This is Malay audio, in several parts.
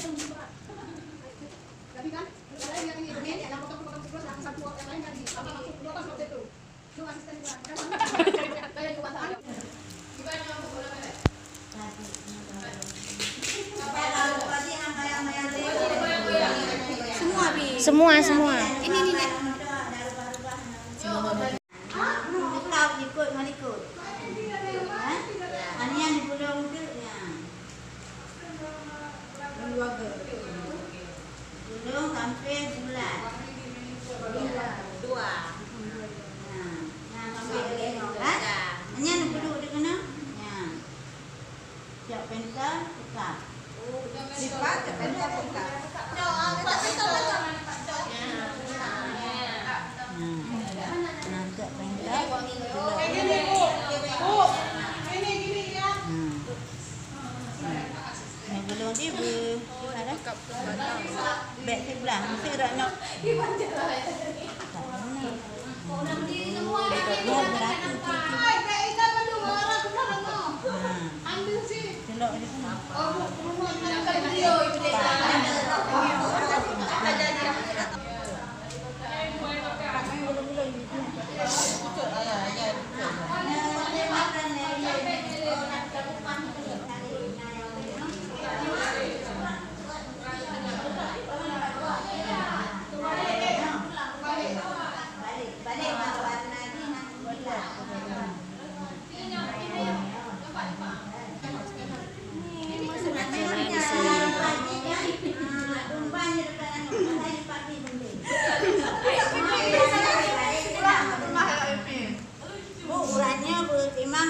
Jadi kan, yang ini yang potong-potong terus yang satu yang lain kan apa masuk dua pas waktu itu. Lu asisten gua. Saya cuma tahu. Gimana kamu bola merah? Semua. Ini nih. Kau ikut, mana ikut? Mana yang di pulau itu? Pulau sampai bulan. Dua. Nah, sampai tengok kan? Hanya nak duduk di mana? Siap pentas, tetap. Lipat ke pentas buka. Nak pentas. Ini Bu. Bu. Ini gini ya. Yang belum dia ada beg sebelah mesti rak nak. Hai, kayak ikan madu marah benar enggak? Ambil sih. Celok di sana. Oh, Bu, ada video itu deh.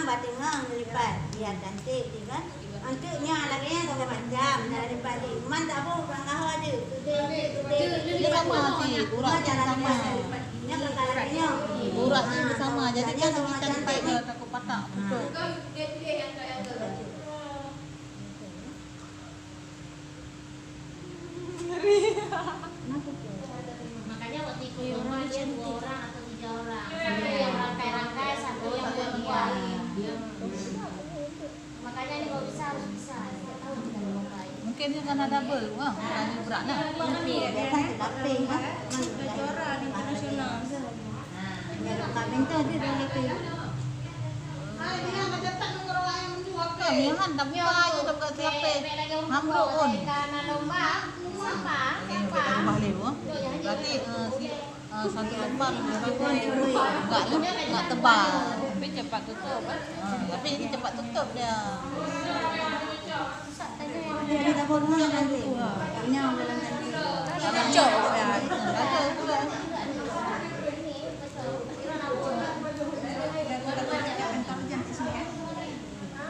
Batengah lipat biar cantik kan. Antuknya lagi sampai macam nak lipat di. Man tak apa orang kau ada. Dia sama sih, urat sama. Nya perkaraannya. Uratnya sama. Jadi kan kita cantik dia takut patah. Betul. Makanya waktu ikut rumah dia 2 orang atau 3 orang. Satu yang rangkai-rangkai, satu yang buat-buat. Makanya ini kalau bisa harus bisa. Tidak tahu kita memakai. Mungkin dia kan ada double. Wah, ada beratnya. Biasa tapi kan. Juara di internasional. Nak bentar dia dah itu. Hai, dia macam tak nongkrong yang menjual. Kamihan tak buka je tak buka siapa. Hamro pun. Karena lomba sama. Balik oh. Berarti satu lembar enggak tebal. Tapi cepat tutup kan. Tapi ini cepat tutup dia. Dia tak boleh nanti. Ini orang dalam nanti. Cocok ya. Ada pula.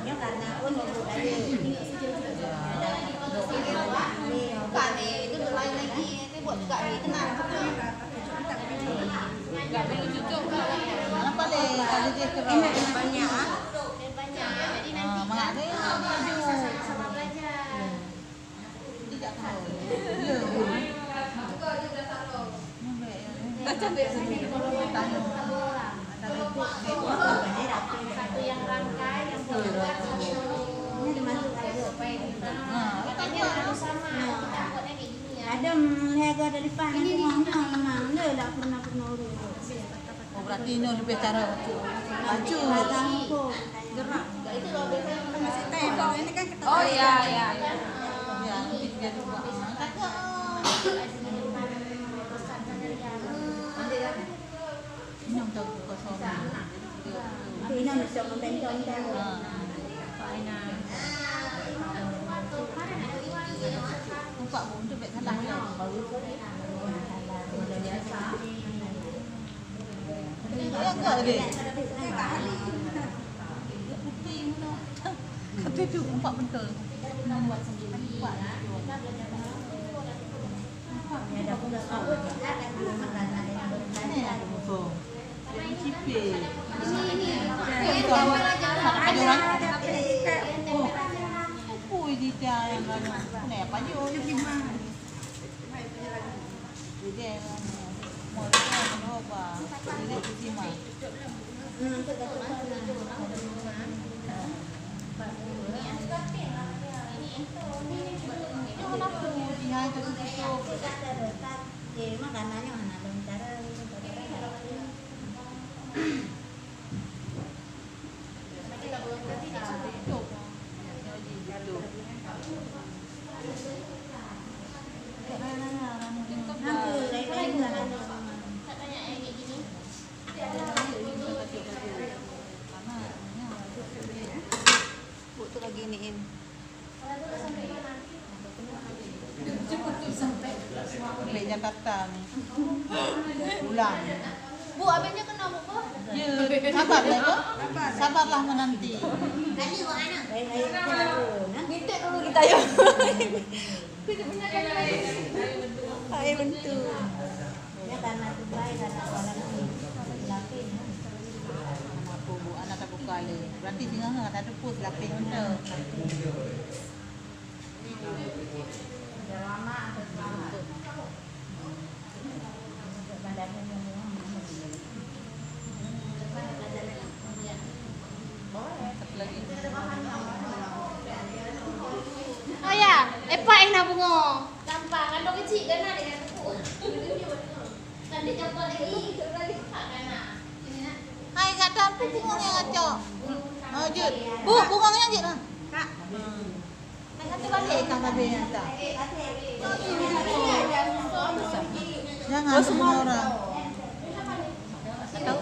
Ya karena pun mau tadi. Bukan nih, itu lain lagi. Itu buat juga nih, tenang. Enggak perlu cucuk. Kenapa le? Kalau dia kerap banyak. Jadi nanti Mengalir bisa sama-sama belajar. tidak tahu. Satu yang rangkai, yang buat Ini dimasuk aja. katanya harus sama. Kita buatnya kayak gini ya. Ada harga dari pan ini memang dia tak pernah urus. Oh, berarti ini lebih cara baju. Gerak. Itu loh biasanya masih teh. Ini kan kita. Oh iya. Ya, tiga juga. Ini untuk kosong. Ini mesti membentong kan. Nampak pun tu baik salah ya. Ya enggak lagi. Kata tu nampak betul. Buat sendiri. Ada pula kau. Ini ada betul. Jadi cipir. Ini Kawan ada orang. Oh. Apa ini dia yang mana? Kenapa je orang gimana? Jadi mau apa? Jadi cuma. Ini hai tertutup. Jadi makanannya mana bentar. Bu tuh lagi iniin. Beli Jakarta nih. Pulang. Bu, abangnya kena bu. Ya, sabar ya, Bu. Sabarlah menanti. Minta dulu kita yuk. Ayo bentuk. Ya karena itu baik karena orang lapin. Anakku, Bu, anak aku kali. Berarti singa nggak ada pus lapin untuk. Lama atau lama. Badannya Satu lagi. Oh ya, Pak enak bungo. Gampang, kan dong kecil kan ada yang aku. Tadi coba lagi, ini nak. Hai, nggak tampil bunganya ngaco. Oh, Jud. Bu, bunganya Jud. Kak. Nanti balik ikan babenya tak. Jangan semua orang. Tahu?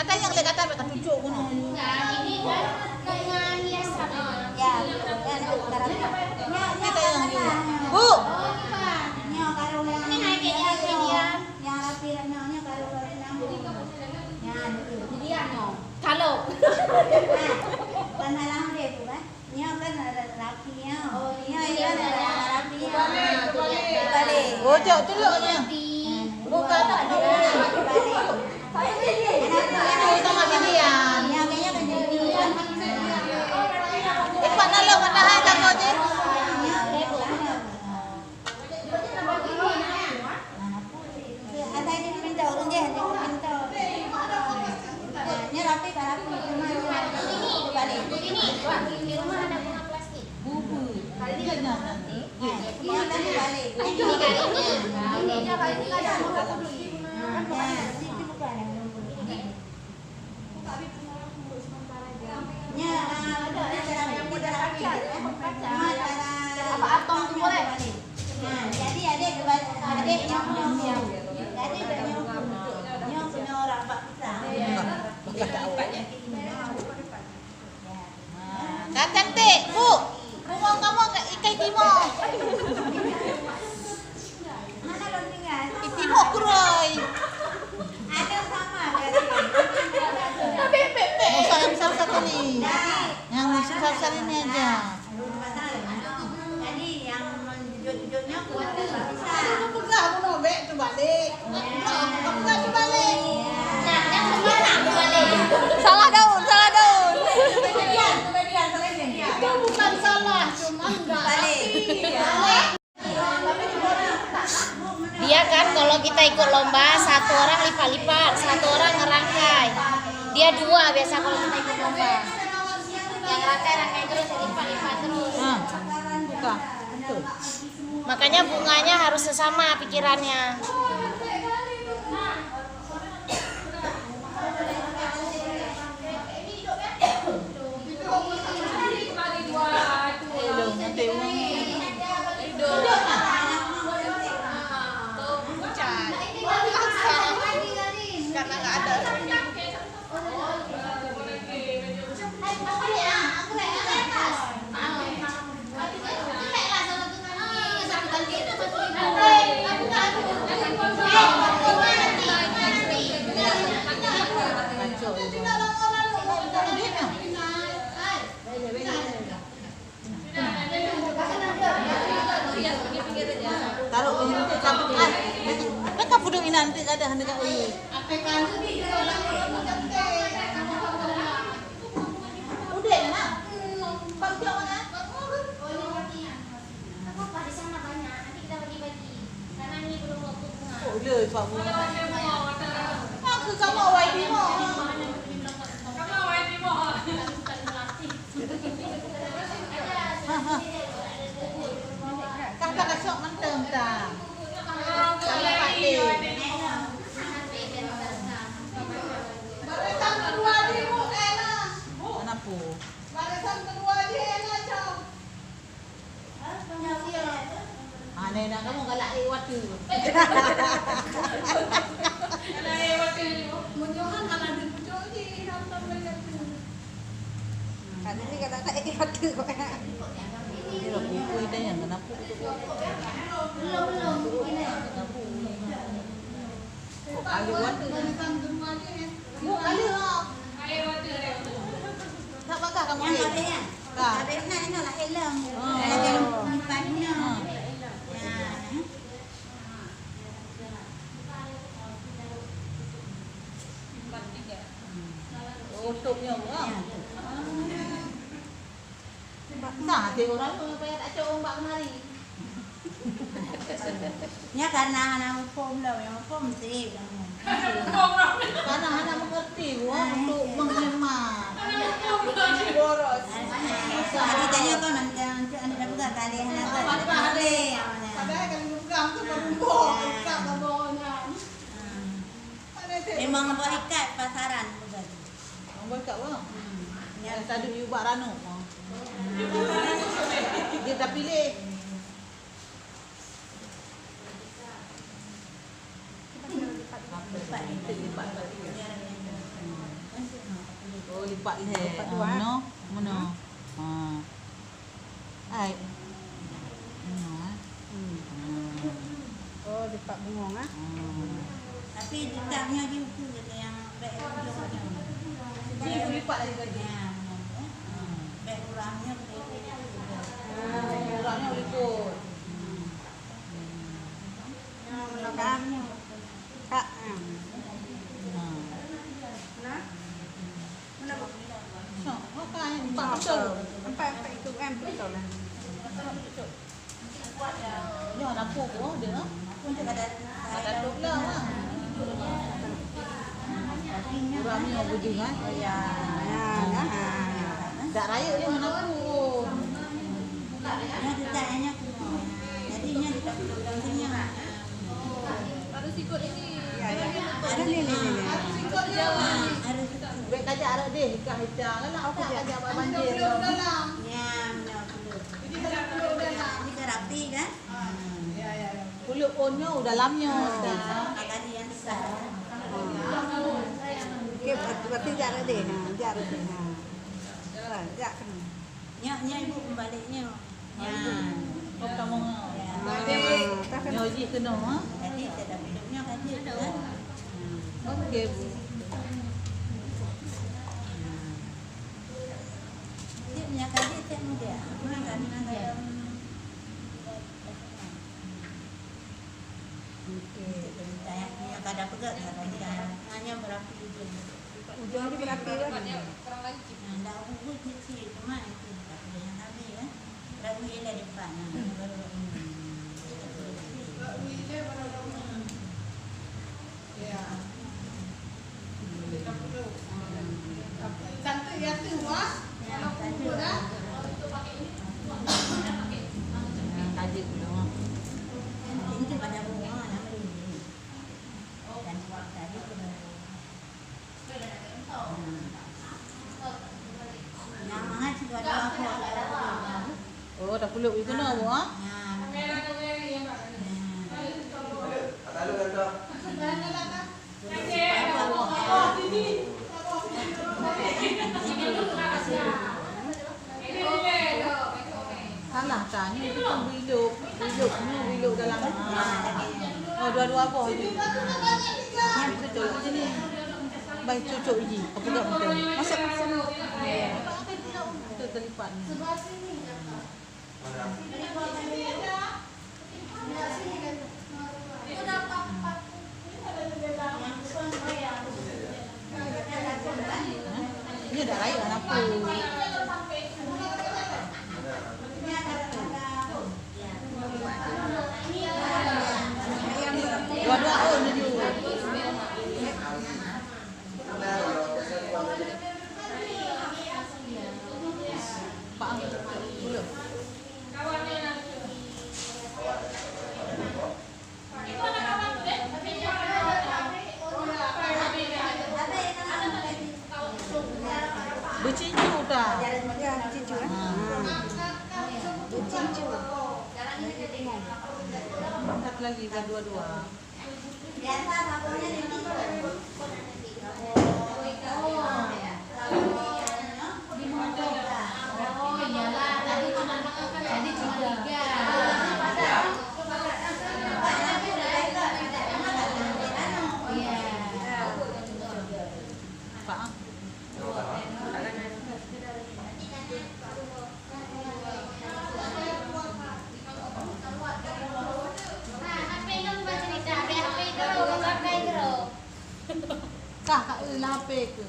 Katanya yang kata mereka tunjuk gunung. Nah, ini kan kayak hiasan. ya, kan Kita yang dulu. Bu. Ini naiknya dia. yang rapi nyonya kalau ya itu. Jadi ano? Kalau. Kan halang deh tuh kan. Nyo kan ada rapinya. Oh, iya iya ada rapinya. Balik. Bocok telurnya. Bukan. Sama pilihan. Ya kayaknya kan jadi. Ipan nalo matahan tak kau je. Ada ini minta orang dia minta. Nya rapi kan rapi cuma balik. Begini, di rumah ada bunga plastik. Bubur. Kali ini kan nanti. Iya kan balik. Ini kalinya. Ini aja kali ini ada bunga putih. Nah, itu bukan yang nya ada rapi. Apa atom tuh boleh? Nah, jadi adik nyok. Jadi nyok punya orang Pak kita. Bukan tahu. Nah, cantik, Bu. Bunga kamu enggak ikai timo. Mana lo tinggal? Timo kuroi. Ada sama dari. Mau saya besar satu nih. Yang besar ini aja. Jadi yang menjujurnya kuat bisa. Pegah aku nobek tu balik. Pegah tu balik. Nah, yang kemana aku balik? Salah daun, salah daun. Itu bukan salah, cuma enggak. Balik. Dia kan kalau kita ikut lomba, satu orang lipat-lipat, satu orang ngerangkai. Dia dua biasa kalau kita ikut lomba. Yang rangkai terus, lipat-lipat terus. Buka. Betul. Makanya bunganya harus sesama pikirannya. Nanti uang. Karena nggak ada. Taruh ini cabut kan. Mereka pudung ini nanti ada hendak ui. Udah nak. Bagi mana? Apa di sana banyak, nanti kita bagi-bagi. Karena ini belum waktu bunga. Oh, le Pak Bu. Aku sama awai bimo. water. Kat sini kata tak air water kok. Ini lah buku kita yang kenapa tu. Oh, air water. Mu air lah. Tak pakai kamu Yang air. ada ya. Tak. Ada nak nak lah helm. Oh. Ada umpannya. Oh, topnya orang. Nah, dia orang tu payah tak cakap orang bak menari. Ya karena anak form lah, yang form sih. Karena anak mengerti untuk menghemat. Boros. Tadi tanya kau nanti anda dah buka kali anak tu. Kali. Padahal kalau buka tu berumbuk, buka bawahnya. Memang buat ikat pasaran bukan. Orang buat kat orang. Yang tadi you buat rano. Dia dah pilih. Lipat. Oh, lipat leher. Mana? Mana? Ha. Ai. Mana? Oh, lipat bengong ah. Tapi dekatnya dia tu yang baik ujungnya. Jadi you lipat lagi lagi. Baik urangnya Orangnya boleh ikut. Makannya. Kak. So, makan empat betul. Empat itu kan betul lah. Ni orang dapur pun dia. pun tak ada. Ada tu pula lah. Orangnya bujung kan. Ya, ya. Tak raya dia mana pun. Yang detaknya jadinya kita dalam sini lah. Harus ikut ini. Ya, ya. Ada ni. Harus ikut dia. Harus Baik kajak arah dia nikah hitam kan nak kajak buat banjir. ya benar betul. Ini terapi kan? Kulit onnya dalamnya dah. Agak yang besar. Okey, berarti jarak dia. Jarak dia. Jak kena. Nya ibu membaliknya. Ya. Kau kamu. Tak kena. Nyoji kena ha. Jadi tidak hidupnya kan dia kan. Okey. Dia punya kaji tak muda. Mana kan nak Tanya kadang pegat hanya berapi ujung. Ujung dia berapi kan? Dah ugut kecil cuma itu tak boleh yang habis kan. Berapi dia dari depan. Baru Cantik ya tu wah. Kalau kubur dah. Kaji dulu. ini pada bunga nama ini. Dan tadi yang mana sih dua aku. Oh, dah puluk itu nak buat. Salah tanya itu kan biluk dalam. Oh, dua-dua apa je. Yang cucuk sini. Baik cucuk je. Apa tak betul? Masuk sini. Itu terlipat ni. Ini dah raya kan apa? Dua-dua on je. Pak puluk. Bercincut lagi kan dua-dua. Biasa sabunnya di situ. Oh iyalah, tadi cuma 3. Pak. Kak, HP ke?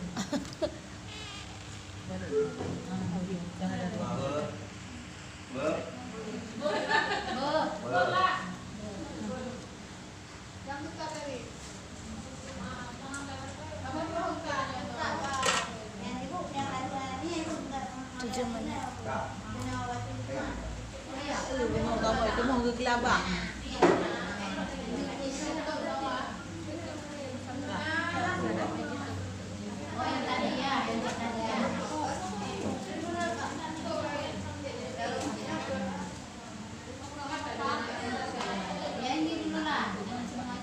Yang ibu yang ada ini itu enggak 7 menit. Mau gambar itu mau ke kelabang. Oh yang tadi ya, yang tadi ya. Ya ini dulu lah, jangan semua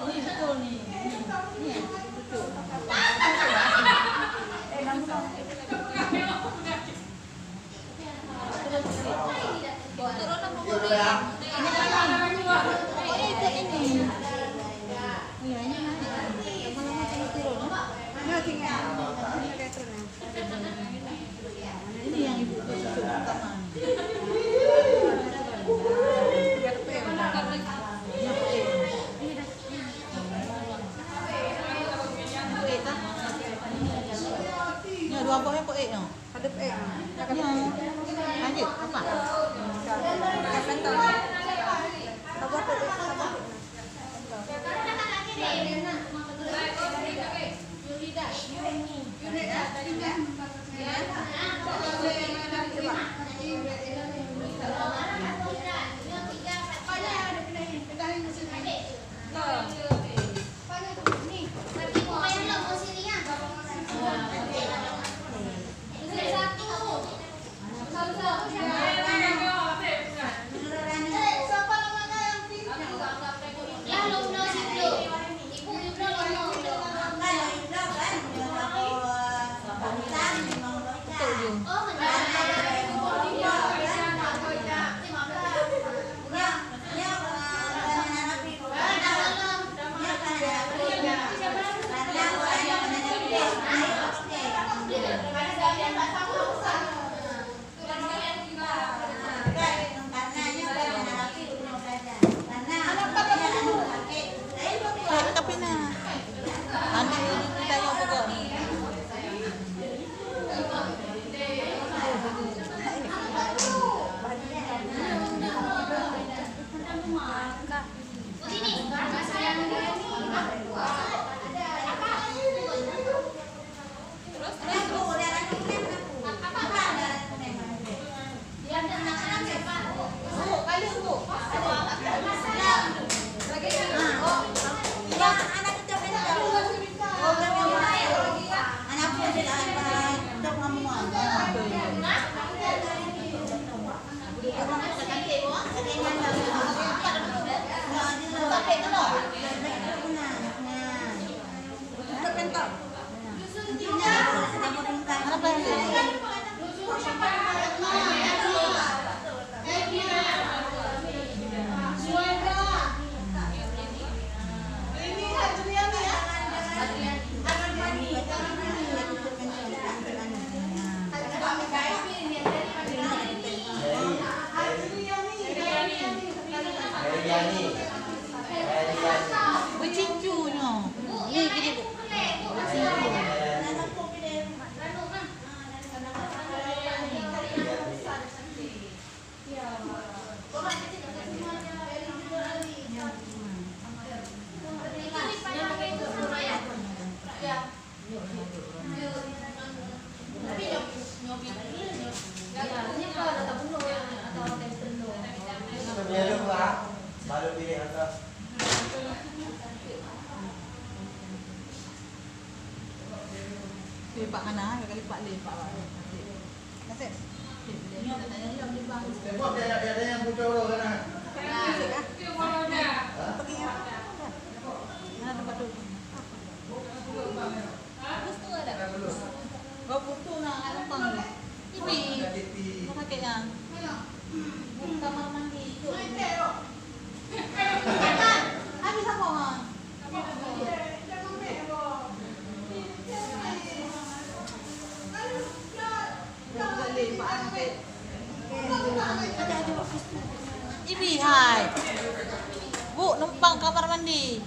Ini betul nih. Ini cucu. Pokoknya ikut ini. Iya, ini naik. Lama-lama kalau turun. Nah, tinggal. Ini kayak turun. Ini yang ibu cucu pertama. Ini dua buahnya kok no? Ada PE. Ya. Lanjut apa? Kapan apa PE? Tapi na. Ano yung kita yung pag Bercincunya. Ni gini. Bercincu. lipat kanan, lipat lipat. Nasib. Tembok dia ada yang bocor kan. Mana tempat tu? Oh, putu nak kat lempang ni. Ibi. Mana sakit yang? Kamar mandi. Habis apa orang? Ibi hai. Bu numpang kamar mandi.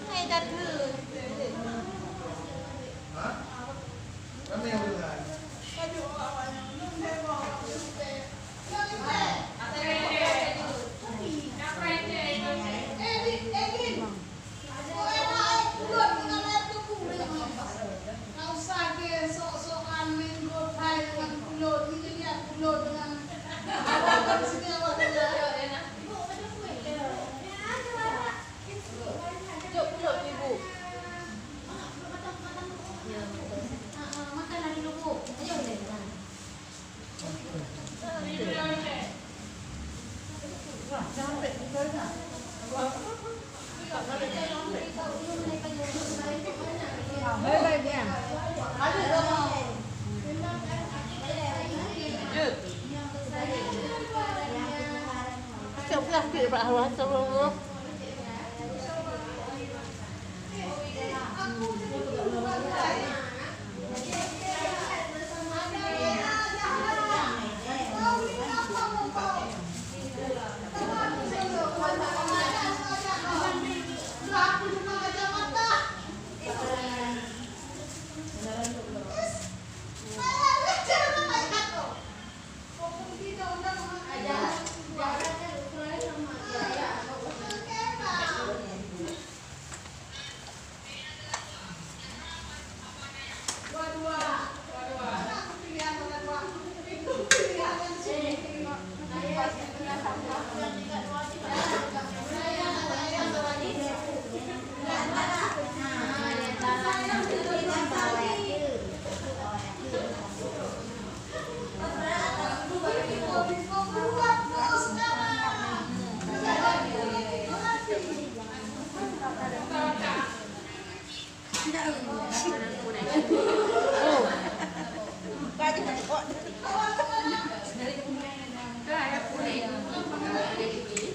Hai dah tu. Kami yang benar. Baik dia. Siap plastik Pak Harwan sebelum.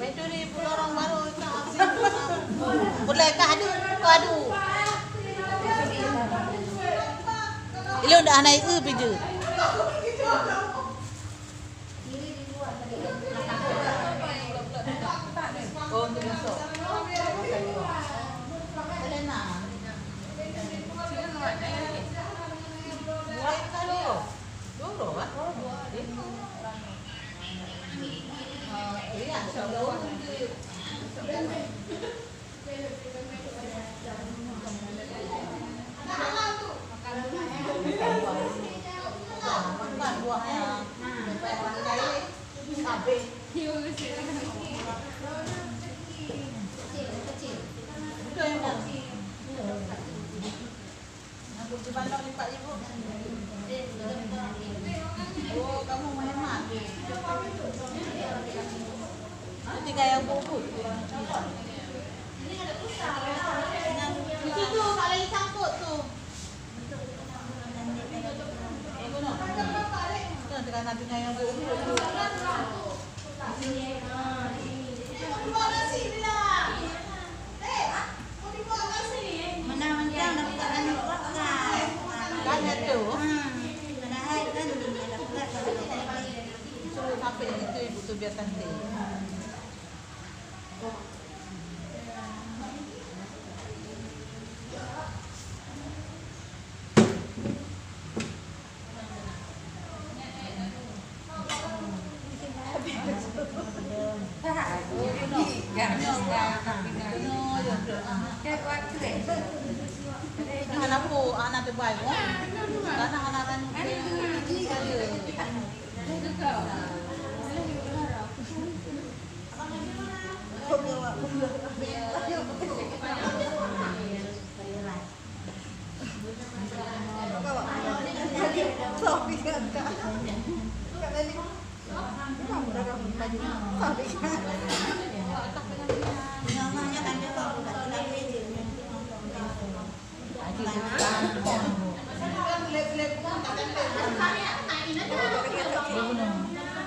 Betul ni pulau orang baru boleh kadu. Ini udah naik je. Oh, tu masuk. Boleh nak. Buat kalau. Dulu kan? Iya, sebelum makan buahnya. Sampai aku dibandang lipat ibu. Oh, kamu menghemat. Tinggal yang bubuk. Itu tu tak lagi sangkut tu. Dengan nanti yang bubuk. Mana macam nak buat anak buat kan? Kan tu. Padahal kan ni nak buat Suruh sampai di situ ibu tu biar cantik. Anak terbaik kan? Anak-anak kan udah kamu baju. Ngomongnya kan dia kok enggak lagi aja.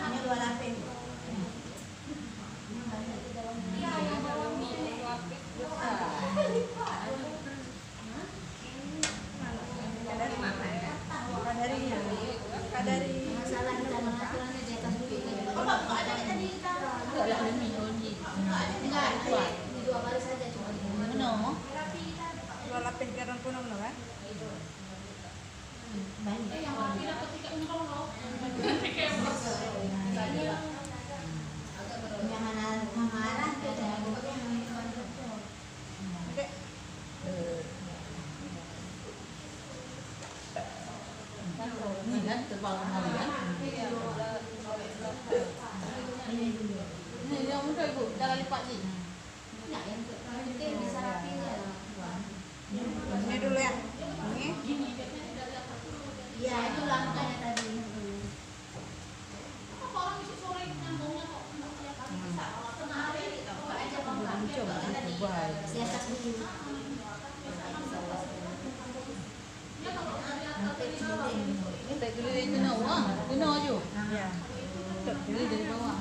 Ini 2 lapis. Kadari Masalah kita pengaturannya di atas bukit. Enggak lah ini Oji. Enggak, ini 2 baris saja cuma. Mana? dua lapis garang kunung no kan? Jangan marah ke Dek, Ini kan tebal kali kan? Ini yang muda ibu, cara lipat ni. Enggak, yang penting bisa rapinya. ini dulu ya. Ini. Iya, itu langkahnya tadi. Di atas bukit. Ini tak keliling kena wah, kena je. Ya. Ini dari bawah.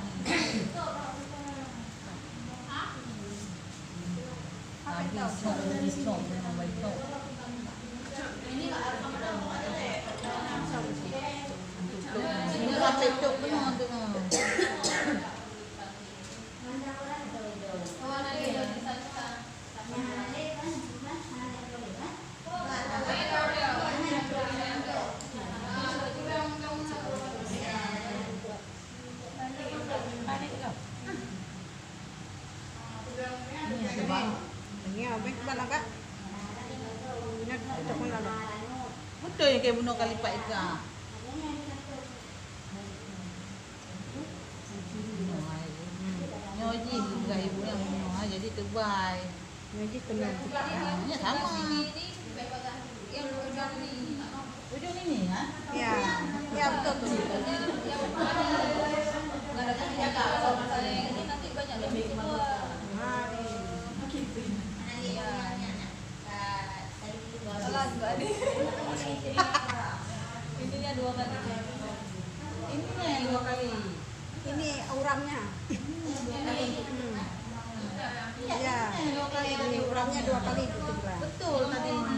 Habis sok dengan baik sok. Ini sampai tok benar tu. Ini apa? Mana kak? Ini itu pun ada. Betul yang kayak bunuh kali pak ikan. Nyoji juga ibu yang bunuh jadi tebal. Ini tenang. Ini sama. Ujung ini ha? Ya, ya betul tu. Ininya 2 kali. Ininya yang 2 kali. Ini uramnya. Ya, ini uramnya 2 kali itu bilang. Betul tadi ini.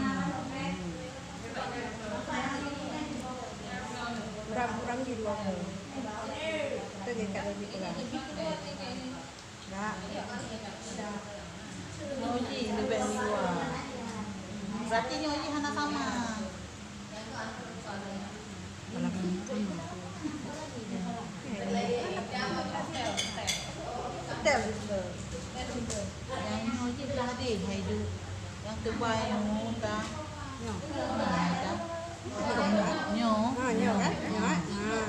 Uram di 2 kali. Itu dia kalau dibilang. Enggak. Nyoji lebih ni 2. Berarti nyoji hana sama. Betul. Yang nyoji tadi haidu. Yang tebal yang muda. Nyo. Nyo. Ah, nyo kan? Nyo. Ah. Nyo.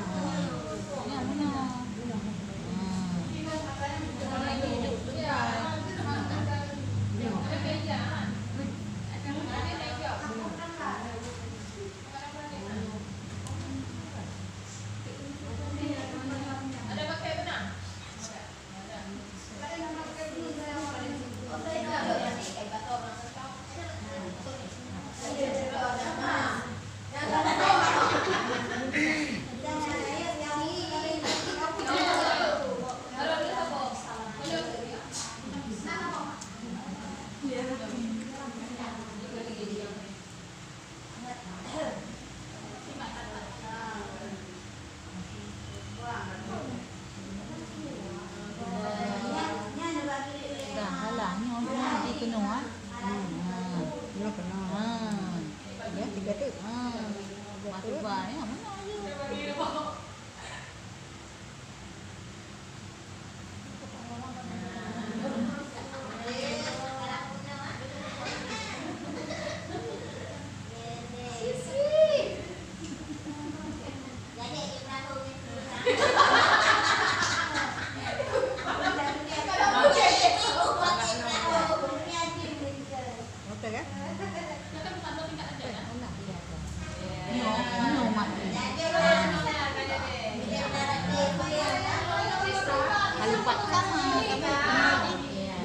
lipat sama.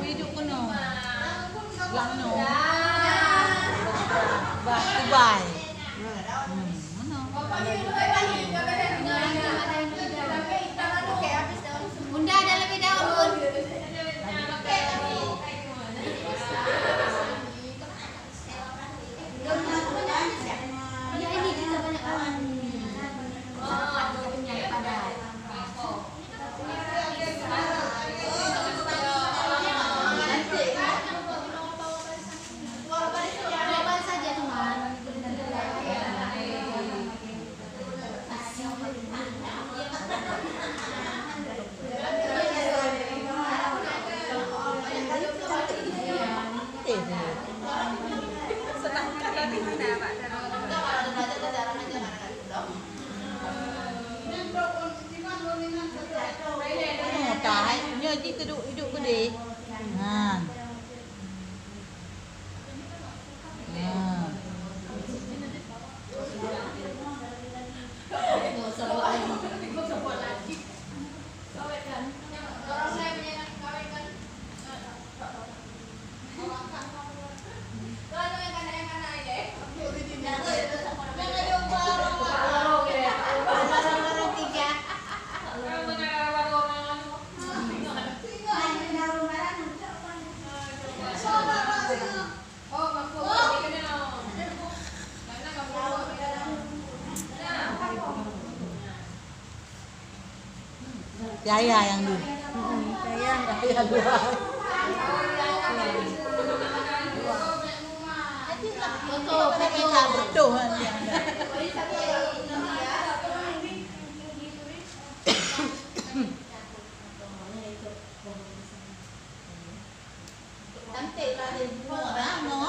Hidup kena. Lang no. Bye. Bunda ada lebih daun. Ya ini kita banyak kawan. Oh, ada penyakit padat. Coba saja teman. Tai punya je hidup gede. Ha. Jaya yang dulu. Jaya dua. Betul kan dia. Cantik lah dia buat no.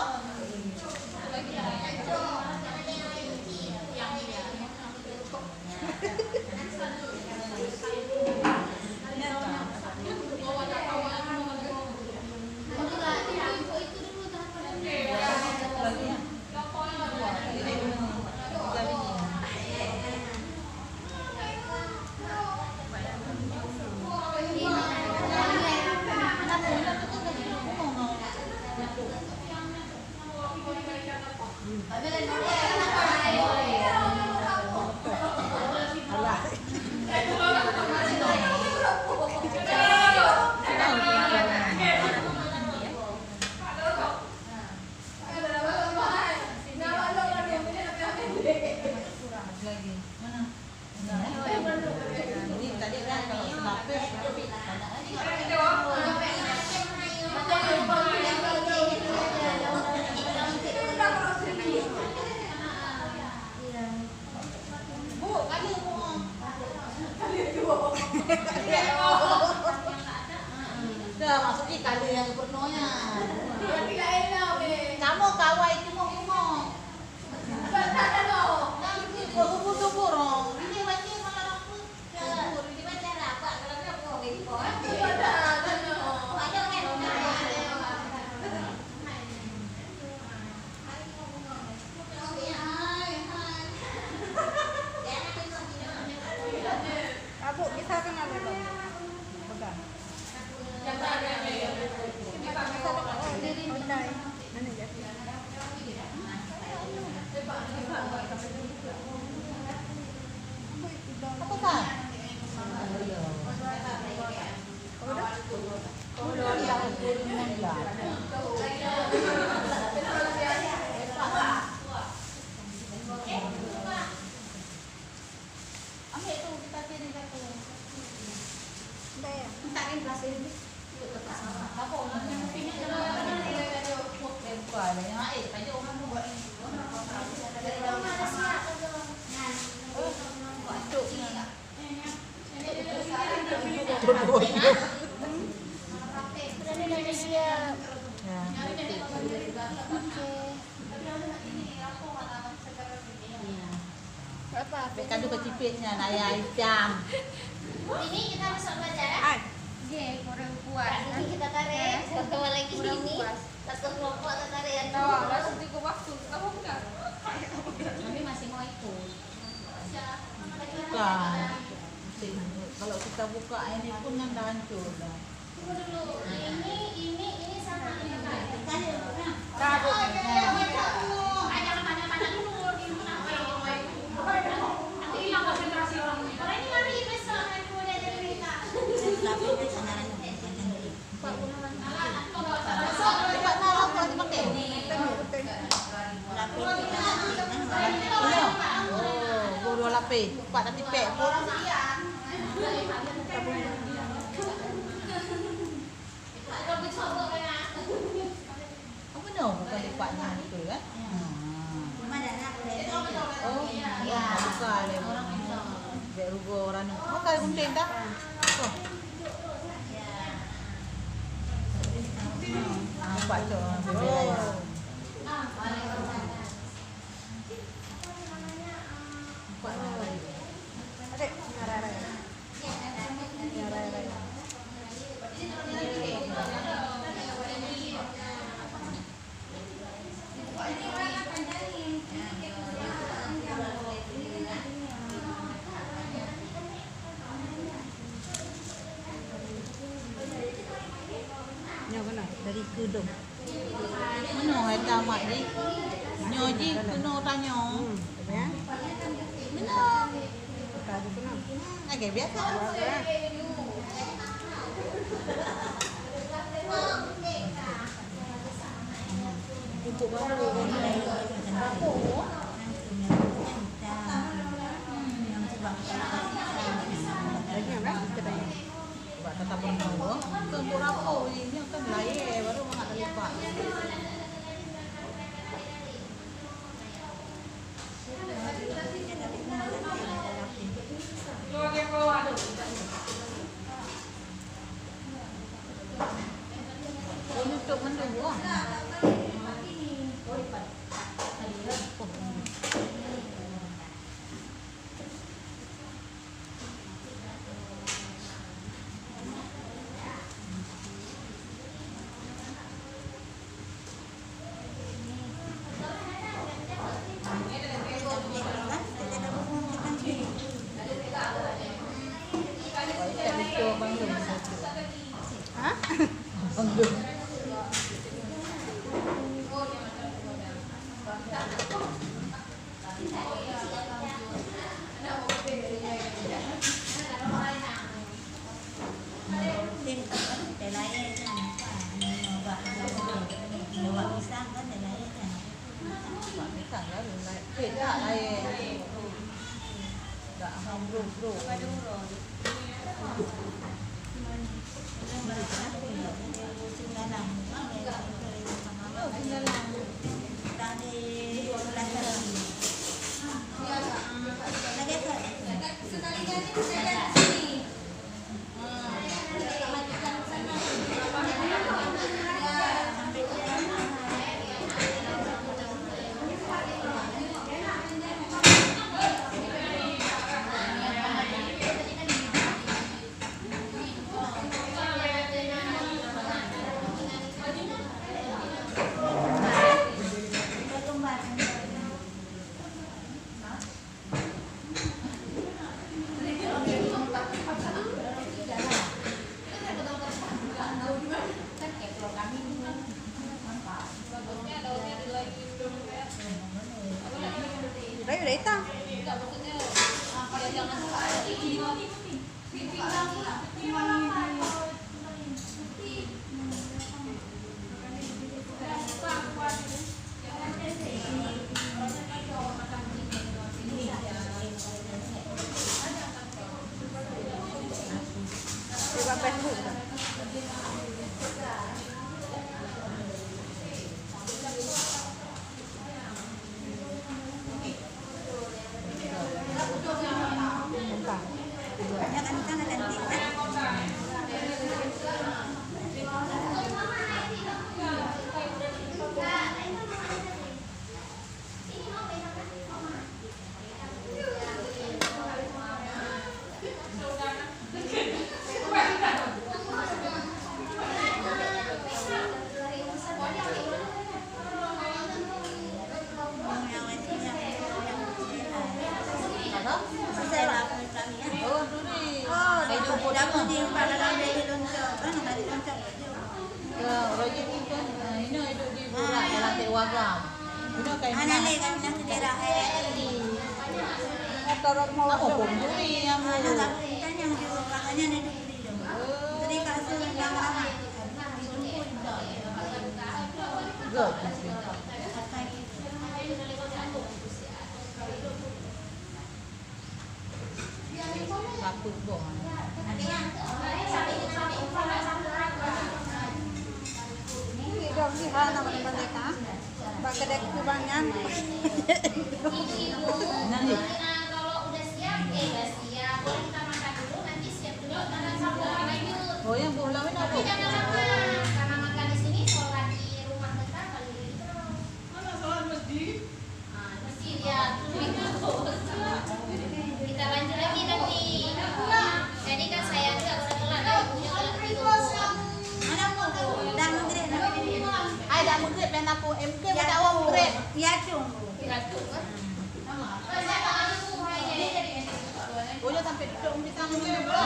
Dah masuk di kali yang penuhnya. Kamu kawai itu mau ngomong. Kubur-kubur orang. Ini baca malah aku. Ini baca apa? Kalau dia mau ngikut. Abu, kita kan apa tu? Pegang. Ondai. Mana jadi? Apa kan? Ambil tu kita pilih satu. Ondai ya. Takin plastik ini. Apa orang yang punya buka ada yang air, tadi orang mau buat ini. Berapa? Kadu kecipitnya, naya hitam. Ini kita masuk belajar ya. Ai. Ye, kurang puas. Nanti kita tarik satu lagi ini. Satu kelompok kita tarik yang Tahu, masih cukup waktu. Kamu enggak? Tapi masih mau ikut. Bukan. Kalau kita buka buka ini pun kan dah hancur dah. Tunggu dulu. Ini sama ini Kak. Taruh. Jangan tanya-tanya dulu. Ini kenapa yang mulai? Nanti hilang konsentrasi orang. Kalau ini mari besok nanti udah jadi berita. Tapi itu senaran Besok dapat taruh kalau dipakai. tapi kita Oh, gua 2 lapis. 4 nanti pek pun. Oh, benar bukan lipatnya itu kan? cuma dana boleh Oh, ya. Bukan le. Dek rugo orang ni. Makan gunting tak? Oh. Nampak tu. Oh. Adik, ngarai-rai. Ngarai-rai. Nyo kena dari kudung. Mana hai tamat ni? Nyo ji kuno tanya. Ya. Benar. Tadi kena. Okey, biasa. Untuk baru. Lagi apa? Kita tanya. Buat tetap bernawa. Untuk rapo ni kan layar baru mak lipat. Oh, untuk mendung ah. Tak itu abang tu. Ha? Abang tu. Buat ni kan lah. Tak lain. Tak bro. Udah hitam. Coba Facebook. beragam. Guna kain Anale kami nak daerah ini. Motor mau Apa pun beli yang Ada mau. tak kan yang di rumahnya ada beli dong. Jadi kat sini yang ramai. Good. Takut dong. Ini dong di hal nama mereka. Bagedek kubangan. Nanti. Kalau udah siap, udah siap. Kalau kita makan dulu, nanti siap dulu. Karena sambil lanjut. Oh yang pulang ini apa? Jangan lama, karena makan di sini sholat di rumah kita kali ini. Mana sholat masjid? Masjid ya, kita lanjut lagi nanti. Jadi kan saya juga udah telat, ibunya telat tidur. Mana mau dah menggerak nak. Ai dah menggrade pen aku MK dah awak menggrade. Ya cung. Oh ya sampai duduk di tangan dia pula.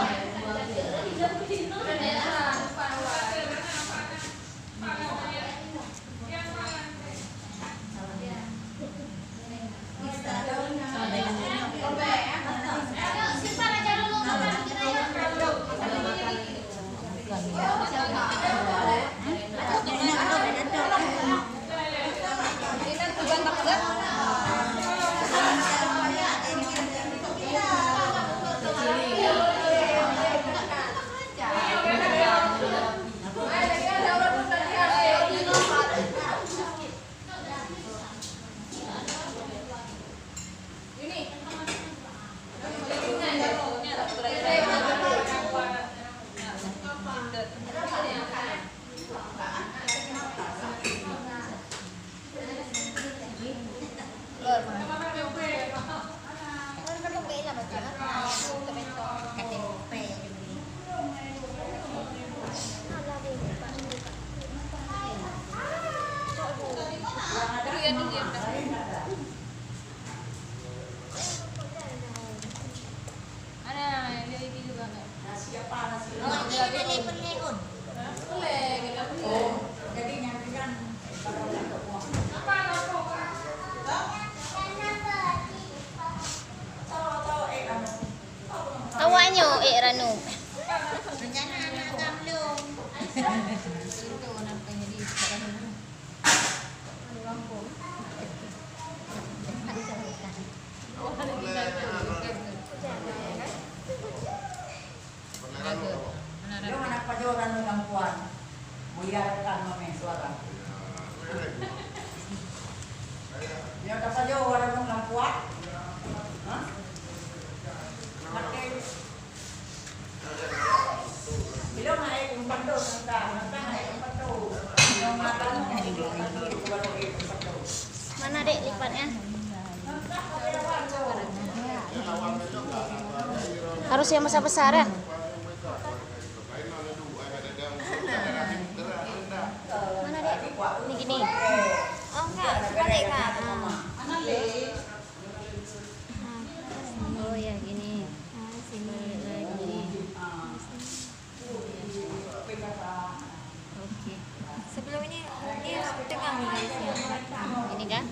Simpan aja dulu, Awaknya Ranu. Rencana anak kamu. Yung anak pa dyan ng kampuan, muliarkan mami suara. Yung pa dyan wala ng kampuan, ha? Makin. Bilong ay yung pando ng nanta ay yung pando. Yung mata mo hindi wala yung pando. Mana Dek lipatnya? Harus yang besar-besar ya? Mana Dek? Ini gini. Oh enggak, balik Kak. Oh ya gini. Balik lagi. Oke. Sebelum ini tegang nih garisnya. Ini kan?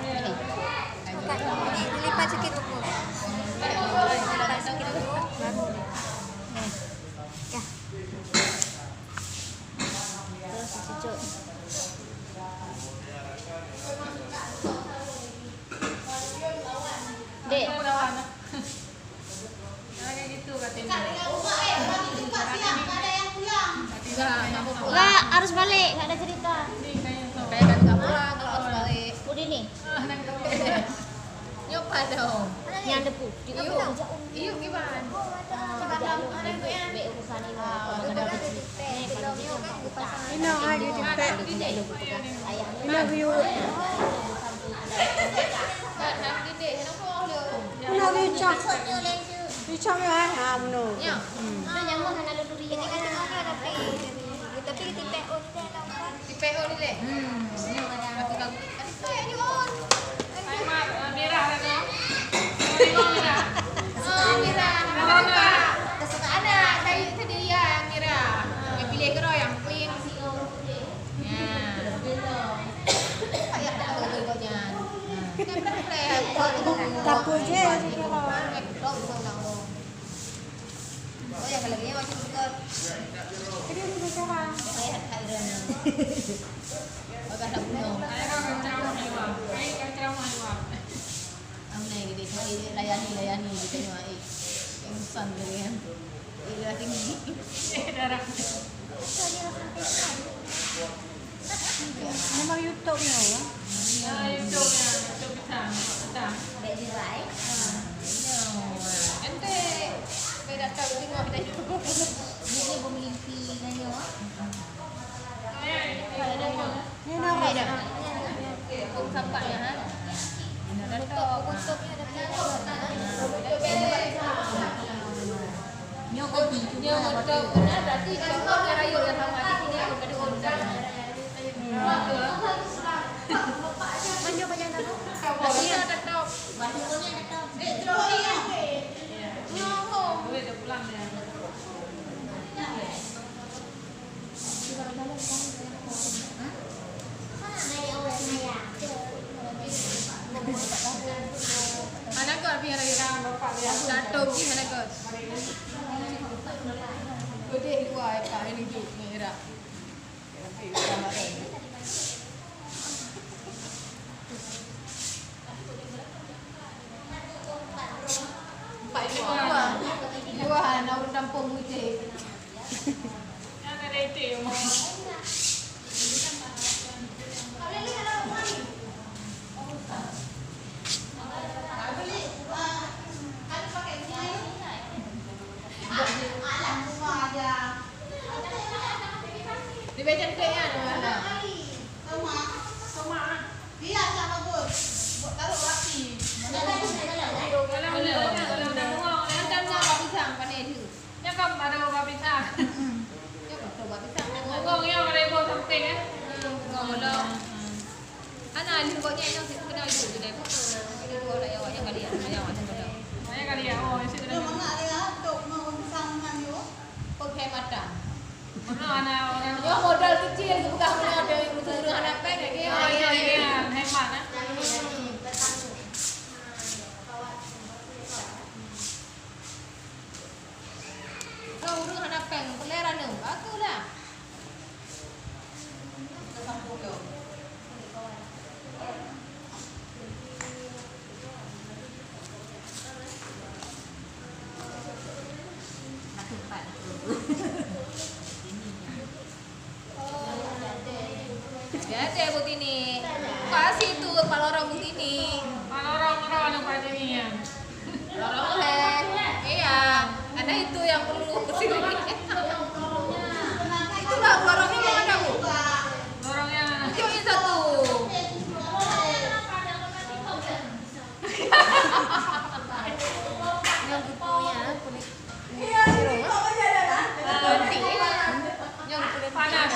Ini. Bukan, ini dilipat sedikit dulu. Dilipat sedikit dulu, baru. Nih. Ya. Terus dicucuk. Dek, enggak harus balik, enggak ada cerita. Kayak kan enggak pulang kalau harus balik. Udah nih, Nyoba dong. yang depu. Iyo gimana? Be urusan ini. Ini lagi dipek. Ayah. Ini view. Ini view cak. View cak yang ham no. Ya. Itu yang mau hana lulu dia. Tapi dipek on dia nampak. Di PO ni le. Aku tak. Ni on. Merah ada. Oh merah. Kesukaan ada. Tadi dia yang merah. Yang pilih kero yang pink. Ya. je sekarang. Oh yang lagi macam dekat. Jadi aku sekarang. Saya hadiran. Agak tak punya. Amnai gede kau layani kita ni mai. Insan lagi kan. Ia tinggi. Darah. Memang YouTube ni ya. YouTube kita. Dek di right. Ente beda tahu tengok kita. Dia memiliki nanya. Ni nak Ada. Kau sampai ya ha. Kutubnya ada Nyo betul benar berarti contoh dia rayu yang sama di sini aku ada order. Manjo banyak dah. Bahasa ada top. Bahasanya ada top. Terus dia. Boleh dah pulang dia. Mana kau biar lagi orang bapak dia jatuh di mana kau? Gede dua apa ini juk merah. Empat dua nak urut kampung mute. Yang ada itu mau. Di bagian kaya mana? Sama. Dia tak bagus. Buat taruh laki. Yang kau ada bawa pisang. Yang betul bawa pisang. Ngomong yang ada bawa samping eh. Ngomong. Anak ni buatnya yang sih kena itu tu deh. Ini dua lah yang awak kali ya. Yang awak tengok dah. Banyak kali ya. Oh, itu dah. Mana dia tok mau pisang dengan yo. Pakai mata. Mana anak orang. Yo modal kecil bukan modal yang turun anak pek kayak oh iya. Hemat ah. Kau urus anak peng, pelera ni, baguslah. Biasa Butini. Kasih tu kepala orang Butini. Kepala orang apa ini ya? Orang leh. Iya. Karena itu yang perlu kesini. Itulah lorongnya mau ada bu. Lorongnya. Itu yang satu. yang punya kulit. Iya. Yang kulit panas.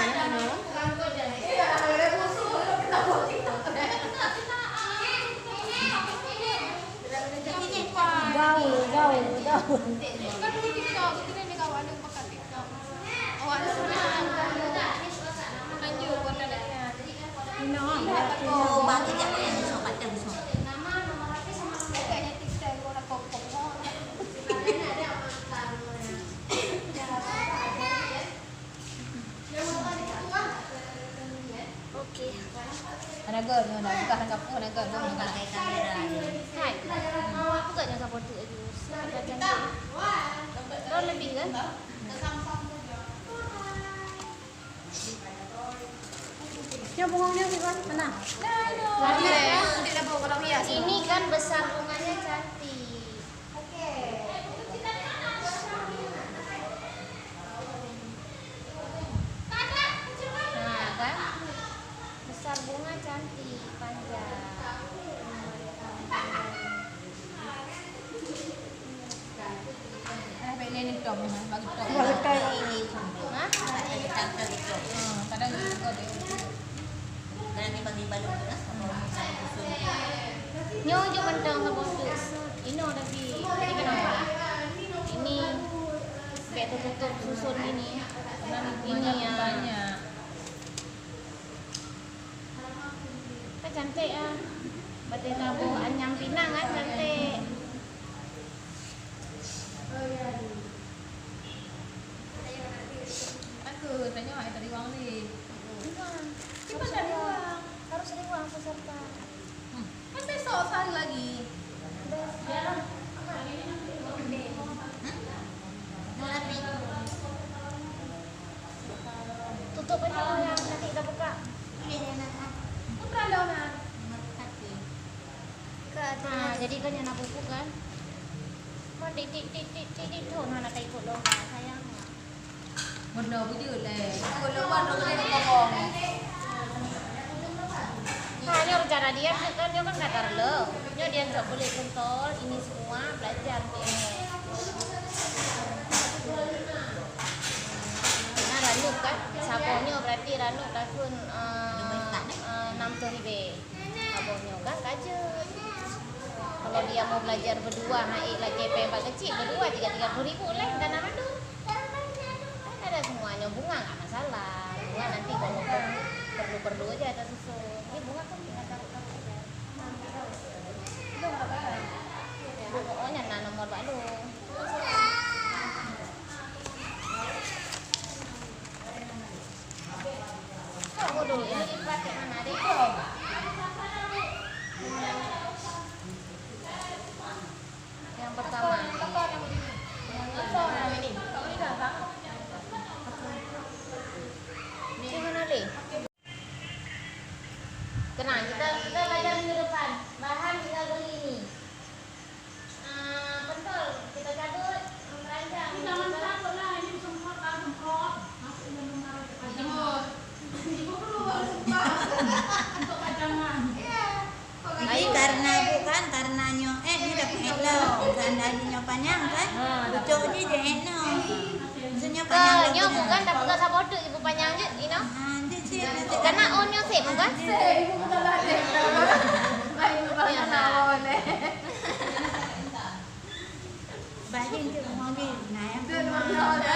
Gaul. Kan di TikTok, kita ni kawan yang pakai TikTok. Awak senang. Lanjut kontennya. Oh, bagi jangan yang sobat dan sobat. Kayaknya TikTok gua nak kopok. Okey. Anak girl, nak buka anak kapur, anak girl, Pakai kamera. Hai. Apa katnya support tu itu? Kau lebih kan? Yang bunganya sih kan mana? Lagi ya. Tidak bawa kalau hias. Ini kan besar bunganya cantik. Nah, kan? Besar bunga cantik, panjang. Ini dong, bagi dong. Bagi kayak Ini Hah? Ada tangkal itu. Kadang juga deh. Nanti bagi balon ya. Nyo je mentang sama tu. Ini tapi ini kenapa? Ini kayak tertutup susun ini. Ini yang banyak. kan cantik ah. Batik Tabu Anyam Pinang kan cantik. tanya hai tadi uang nih. Harus ada uang. Harus ada uang peserta. Kan besok sekali lagi. Tutup aja yang nanti kita buka. Kan berandaunan. Nah, jadi kan yang buku kan. Mau titik tuh mana kayak ikut lomba sayang. Bener betul deh. Kalau warna kena ngomong. Hanya rencana dia kan dia kan kata lo, dia nggak boleh kontrol ini semua belajar PNS. Nah Ranuk kan, saponyo berarti Ranuk tahun 6 ribu, saponyo kan kajet. Kalau dia mau belajar berdua, naik lagi PMP kecil berdua 30 ribu lah dana madu. Kan ada semuanya bunga nggak masalah, bunga nanti kalau perlu aja ada susun. Ini bunga kan tinggal taruh-taruh aja. Pokoknya nomor baru. Oh, dulu ini dipakai mana deh? Yang pertama. Ini mana deh? Tenang, kita belajar minggu depan. Bahan tinggal beli ini. Pentol kita cadut, merancang. Jangan takut lah, ini semprot kan semprot. Masuk ke nomor pajangan. Ibu perlu semprot untuk pajangan. Ini karena bukan karenanya ini dapat elo karena dia panjang kan pucuk ni dia eno maksudnya panjang Nyo bukan tak pegang sabodo ibu panjang je, you know. nanti Karena onyo sih bukan? Ibu bukan balik. Baik bukan nawon deh. baju itu mau di naik Itu nomor ada.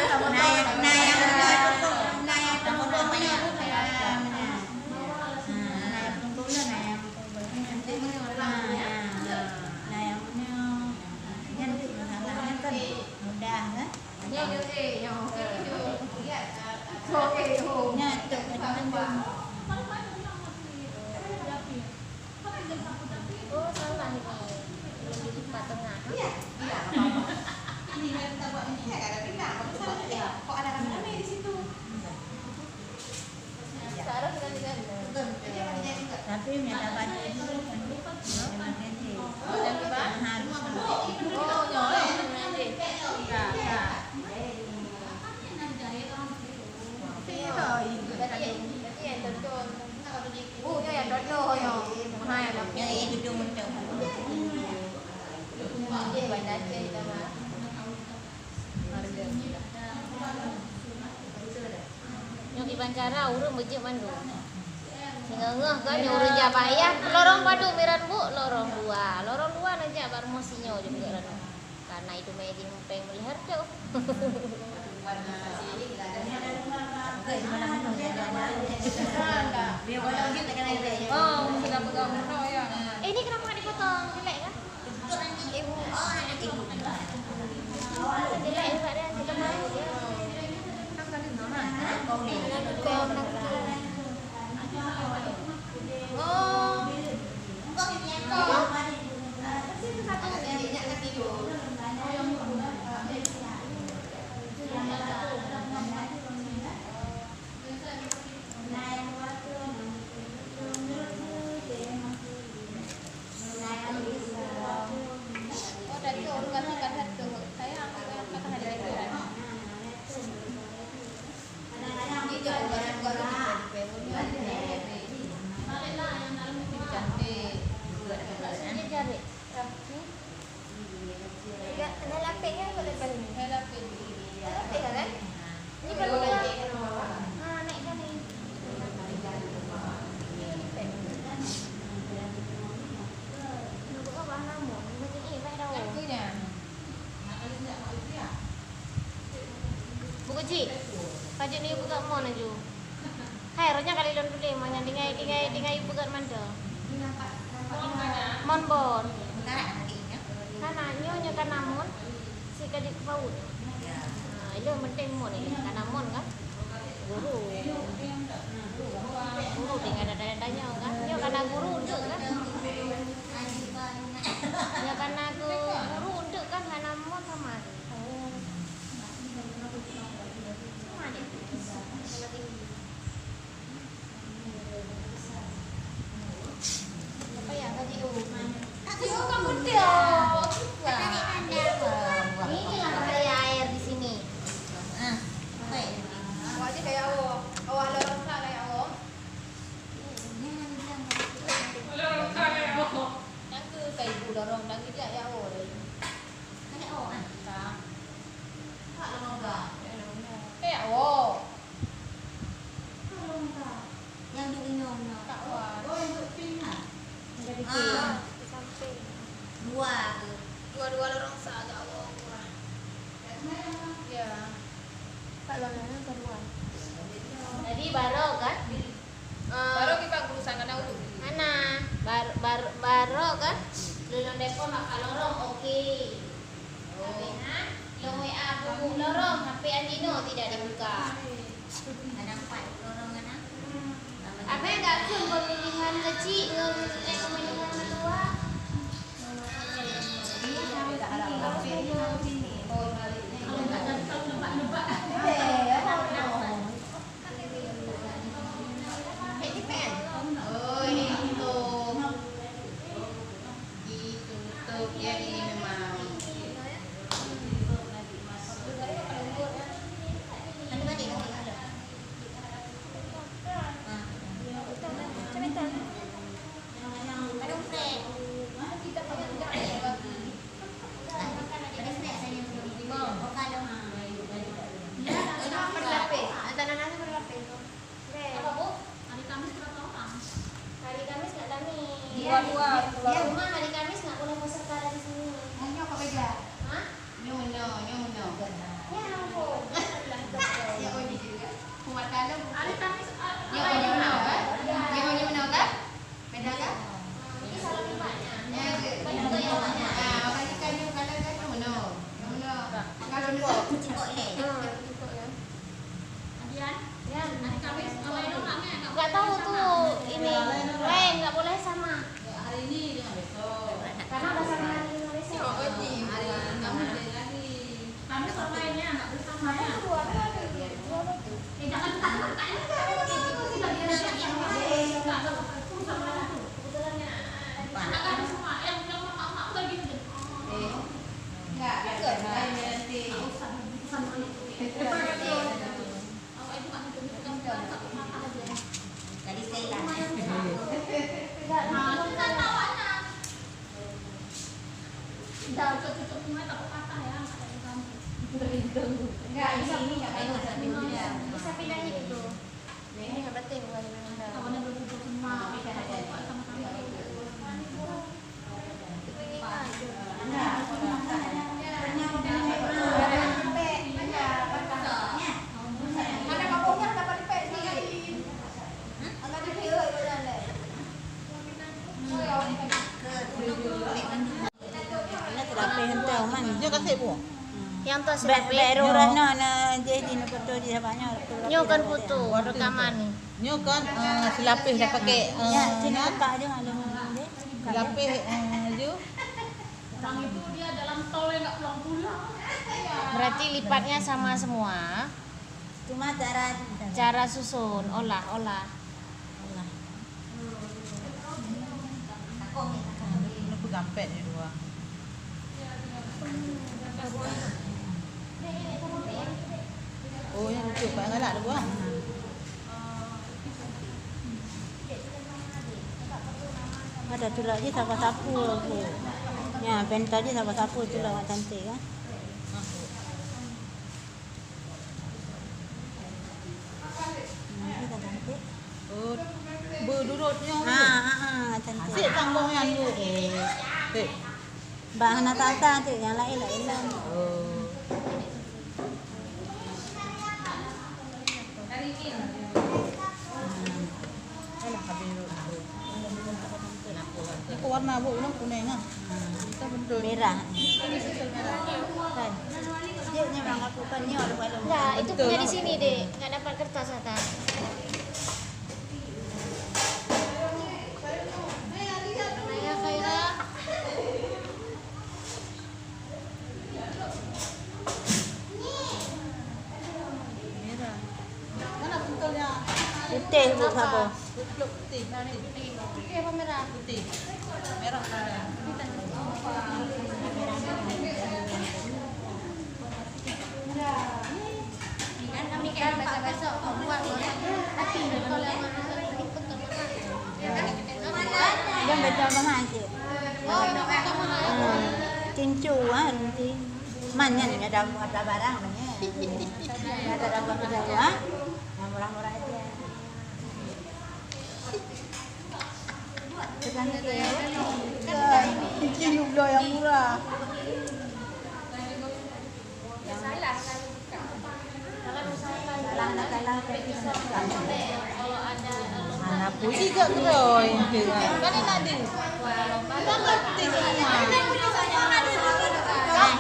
Oh salah ini. Belum di tempat tengah. Sekarang kita tinggal. tapi minta baju itu memang nanti harus Oh, nyoleh nanti. Enggak, enggak. Yang dodo yo. Mahal lah. yang ini gedung untuk Dia banyak je kita mah. Yang Ibancara urung bejek mandu. Ngengeh kan urung Jabaya. Lorong padu miran bu, lorong dua aja baru mosinyo juga kan. Karena itu meding peng melihat tuh. Oh, sudah pegang mono ya. Ini kenapa nggak dipotong? Jelek kan? Jelek juga dia, kita mau dia. Oh, dari orang kasihkan satu. Saya kata hari ini. Ini jangan baru Dia cari. Enggak, ada lapiknya boleh balik. Lapik kan? Ini perlu lagi. Ah, naikkan ni. Nunggu apa nama? Macam ni baik dah. Buku cik. Kajuk ni buka mon aju. Hai, ronya kali lon dulu mana dingai ibu kat mana? Mon bon. Kanannya nya kanamon si kadik paut. Nah, itu penting mon ini kanamon kan. guru tinggal ada tanya kan yo karena guru untuk kan ya karena guru untuk kan karena mau sama apa ya tadi kamu dia ini lah kayak air di sini. Wajib kayak awak. Awak lorong tak kayak awak. Lorong tak kayak awak. Yang tu kayak ibu lorong dan kita ya awak. Kayak oh ah. Tak. Tak lama enggak. Kayak awak. Yang duk inyong no. Tak awak. Oh, untuk pink ah. Ah, Di samping. dua tu. Dua-dua lorong sah agak awak kurang. Ya. Kalau nana keluar. Jadi baru kan? Baru kita berusaha kena dulu. Mana? Baru kan? Lulung depo mak lorong oke. Tapi long WA buku lorong HP Andino tidak dibuka. Ada 4 lorong kan ah. Apa yang enggak kun pemilihan kecil pemilihan kedua? Oh, ini tutup. Ditutup ya ini memang. Ada mana yang ada? Ada flat. Kita punya tidak ada. Ada flat saya. Oh, kalau Ini berlapis. Antara nasi berlapis. Apa bu? Hari Kamis berapa orang? Hari Kamis nggak kami. Dua-dua. Dia rumah hari Kamis nggak boleh peserta di sini. Hanya apa beda? Hah? Nyono. Ya ampun. Ya oh ini juga. Kuat dalam. Hari Kamis Nyono kan? Nyono kan? Beda kan? Ini salah limpahnya. Ya, Banyak goyangannya. ah, bagi kayu kalau kan nyono. Kalau dua. cikok le. Adian, Ya, hari Kamis lain orangnya enggak nggak tahu tuh ini lain nggak boleh sama Hari ini dengan besok. karena udah sama hari ini besok. Oh, ini hari kamu jadi lagi. Kamis orang lainnya enggak bersama ya. Jangan tak tidak dia akan semua yang mak lagi gitu. Enggak, biar lain nanti. Awak itu kan itu satu mata aja. Tadi saya Kan awaknya. Dah cucuk semua tak patah ya, ada yang kamu. Enggak, ini enggak kayak Bisa pindahin itu. Ini nggak penting bukan pindah. Kawannya belum cucuk semua. Sama-sama. Mana kampungnya dapat dipek sendiri. Enggak dipilih itu dan deh. terapi hentai man. Dia kasih bu. Yang tu sebab Baru rana na jadi na foto di banyak. nyo kan foto rekaman ni. Nyo kan silapis dah pakai Ya, sini buka aja ada. silapis je. Orang itu dia dalam tol yang enggak pulang-pulang. Berarti lipatnya sama semua. Cuma cara Cara susun, olah. Ini pegampet ni dua. Oh, yang lucu pak galak tu buang. ada tu lagi sapu-sapu tu. Ya, pen tadi sapu-sapu tu lah cantik kan. Kita cantik. Oh, berdurutnya. Cantik. Sik sambung yang tu. Sik. Bahan tata tu yang lain lah hilang. Oh. Alah habis tu. Ini warna bu, ini kuning ah. Kita betul. Merah. Ini susun merah. Kan. Yuk ni memang aku kan ni walau-walau. Enggak, itu Betul punya di lah. sini deh. Enggak dapat kertas atas. Naya Khaira. Merah. Mana pentolnya? Putih bu apa? Putih. Putih apa merah? Putih. Merah kan. Kan kami kayak besok mau buat tapi kalau yang Dia baca bahan je. oh yang betul mahal. Cincu ah nanti. Mana ni ada barang banyak. Ada barang ah. Yang murah-murah aja. Sekarang ke. Ini juga yang murah. Kalau ada Anak putih kat Roy. Kan ini ada. Kan putih semua.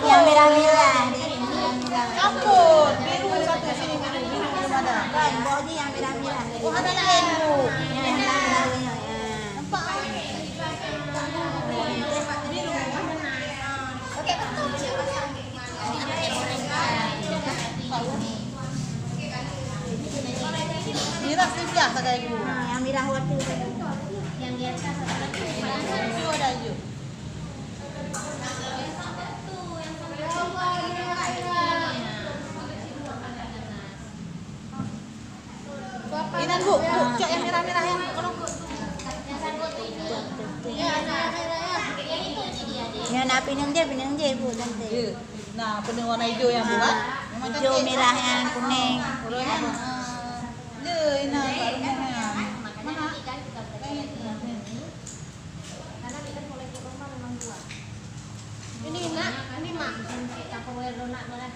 Yang merah-merah. Kampun. Biru satu sini biru. Biru belum ada. Kan body yang merah-merah. Oh ada biru. Yang merah-merah. Nampak? Merah sejak tak kayak gini. Yang merah waktu tadi. yang di atas ada lagi. Hijau ada hijau. Ini bu, cok yang merah-merah yang kalau Yang nak pinang je bu cantik. ya. Nah, penuh warna hijau yang buat. Memang Hijau cantik. merah yang kuning. Orang le, ini kat rumahnya. Mana? Ini nak, ini mak. Apa boleh donat boleh?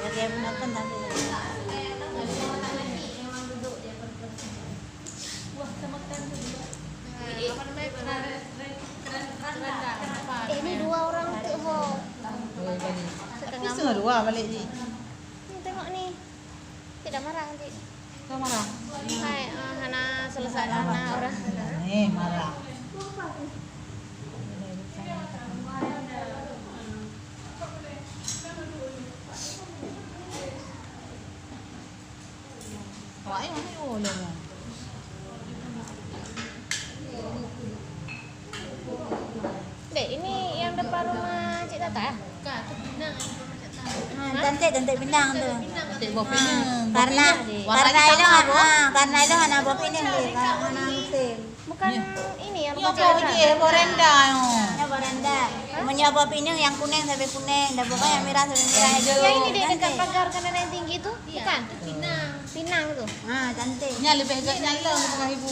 Dia menonton tapi. Ini dua orang untuk ho. Tapi setengah dua balik ni. Tengok ni. Tidak marah nanti. Kau marah? Hai, Hana selesai Hana orang. Marah. Awak yang mana boleh lah. Dek, ini yang depan rumah Cik Tata ya? Cantik pinang tu. Cantik buah pinang. Karena Warnanya itu sama, Bu. karena itu anak bawa pinang dia karena musim. Bukan Ya. ini yang Ni rumah apa Cik lagi? Tata. Borenda yo. Ya beranda. Punya bawa pinang yang kuning sampai kuning dan pokoknya yang merah sampai merah aja. Yang ini dek dekat pagar kanan yang tinggi itu? Bukan? Pinang. Pinang tu. Cantik. Nya lebih agak nyala dengan ibu.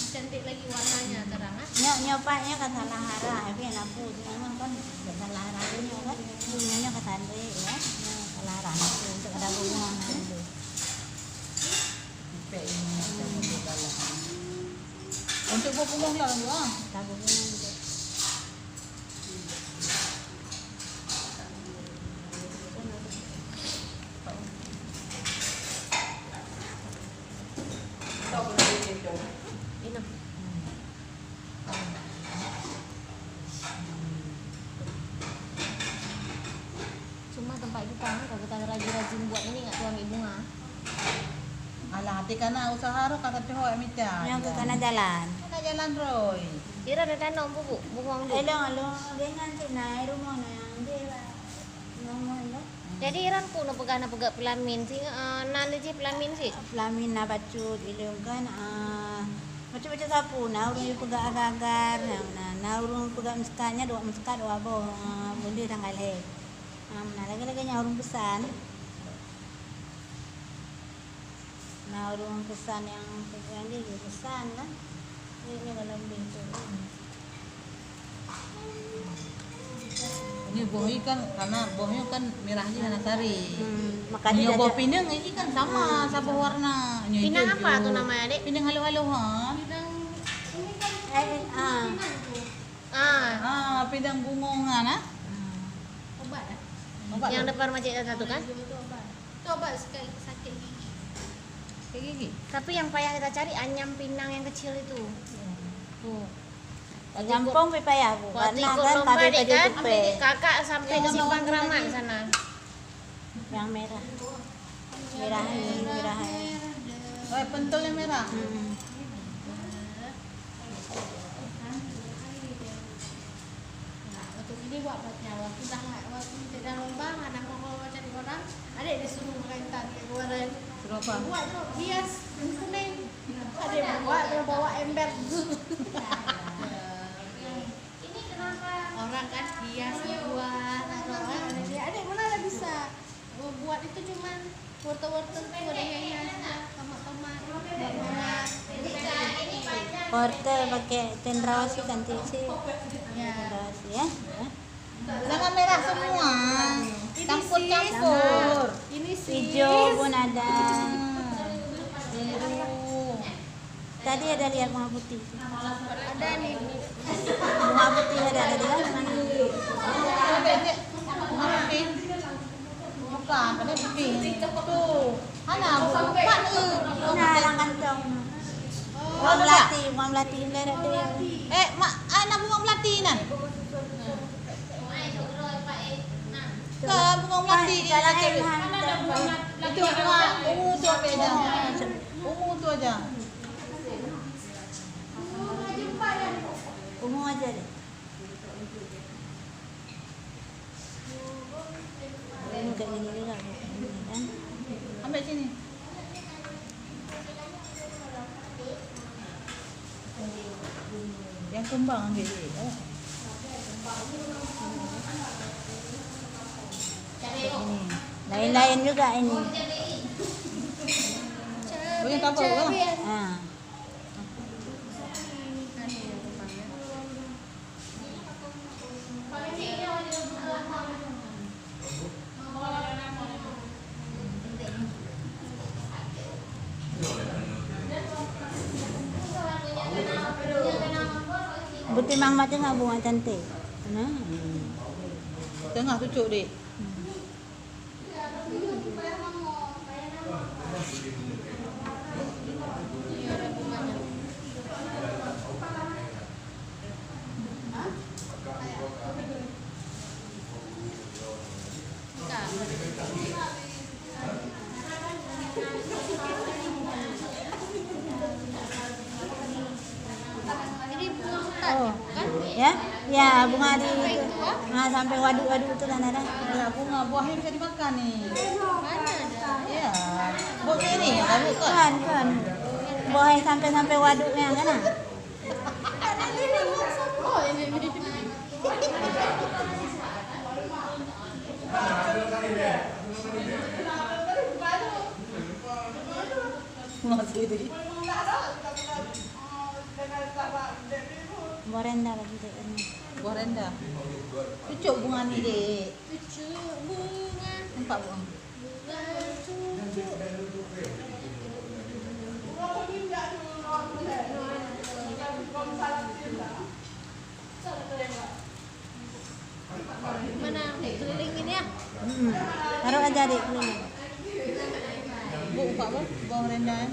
Cantik lagi warnanya terang ah. Nyopanya kata lahara, tapi anak pun memang kan kata lahara punya kan. Bunganya kata Andre ya. Lahara itu untuk ada bunga itu. Pek ini macam tu dalam. Untuk buah puluh lah tu. Kata bunga itu. Ini. Cuma tempat kita ni kalau kita rajin-rajin buat ini enggak tuang bunga. Alah, hati kana usaha ro kata tu mita. Yang ke kanan jalan. Kana jalan Roy. Kira ada tanam pupuk, buang dulu. Elong dia nanti naik rumah yang dia ngomong lo. Jadi Iran pun nak pegang pelamin sih, nan je pelamin sih. Flamin na bacut ilung kan macam-macam sapu na urung pegang agar-agar na urung pegang meskannya dua meskat dua boh boleh tanggal he. Nah lagi-lagi nya urung pesan. Nah urung pesan yang pegang dia pesan kan. Ini kalau lebih tu. Ini buah kan karena buahnya kan merahnya kana sari. Makanya Ini buah pinang ini kan sama sama warna. Ini Pinang hijau. apa tu namanya, Dek? Pinang halu-halu ha. pindang bungongan ah. Obat dah. Obat Yang depan masjid satu kan? Jual tu obat. Tu obat sekali sakit gigi. kayak gigi. Tapi yang payah kita cari anyam pinang yang kecil itu. Tuh. Gampang pipaya aku. Waktu Karena ikut kan lomba kami deh pada kan, tupe. kakak sampai ke simpang keramat sana. Yang merah. Merah ini, merah ini. Oh, pentol yang merah. Waktu ini buat baca. Waktu dah lomba, anak mau cari orang, adik disuruh makan tadi kemarin. Suruh apa? Buat tu hias kuning. Adik buat dia bawa ember. Ini kenapa? Orang kan hias buat orang dia adik mana lah bisa buat itu cuman wortel-wortel tu ada yang hias tomat-tomat buat Ini panjang. Porter pakai cendrawasih cantik sih. ya Cendrawasih ya. Jangan merah semua. Campur-campur. ini sih Hijau pun ada. Biru. Tadi ada lihat bunga putih. ada nih Bunga putih ada tadi kan? Ada ni. Mana pink? Bukan, ada pink. Tuh. Hana bukan ni. Nah, orang kantong. Bunga melati leret dia. Mak, anak bunga melati nan. Ke bunga melati ni Jalan cewek. Itu bunga ungu tu apa aja. Ungu tu aja. Ungu aja deh. Ungu kayak gini juga ini kan. Ambil sini. Yang kembang ambil dia. Oh. Ini. Lain-lain juga ini. Oh, yang kapal lah. Ah. Buti mang mat nggak bunga cantik. Nah. Tengah tucuk dek. Oh. Ya? Ya, bunga di itu. Nah, sampai waduk-waduk itu kan ada. Ya, bunga buahnya bisa dimakan nih. mana ada Ya. Buat ini ya, bukan. Kan. Boleh sampai waduknya kan? Ah? oh ini Masih itu. Borenda lagi deh ini. Buah rendah. Cucuk bunga ni dek. cucu bunga Nampak bunga. mana kelilingin ya Taruh aja deh ini. Bu, buka apa? Buah rendah.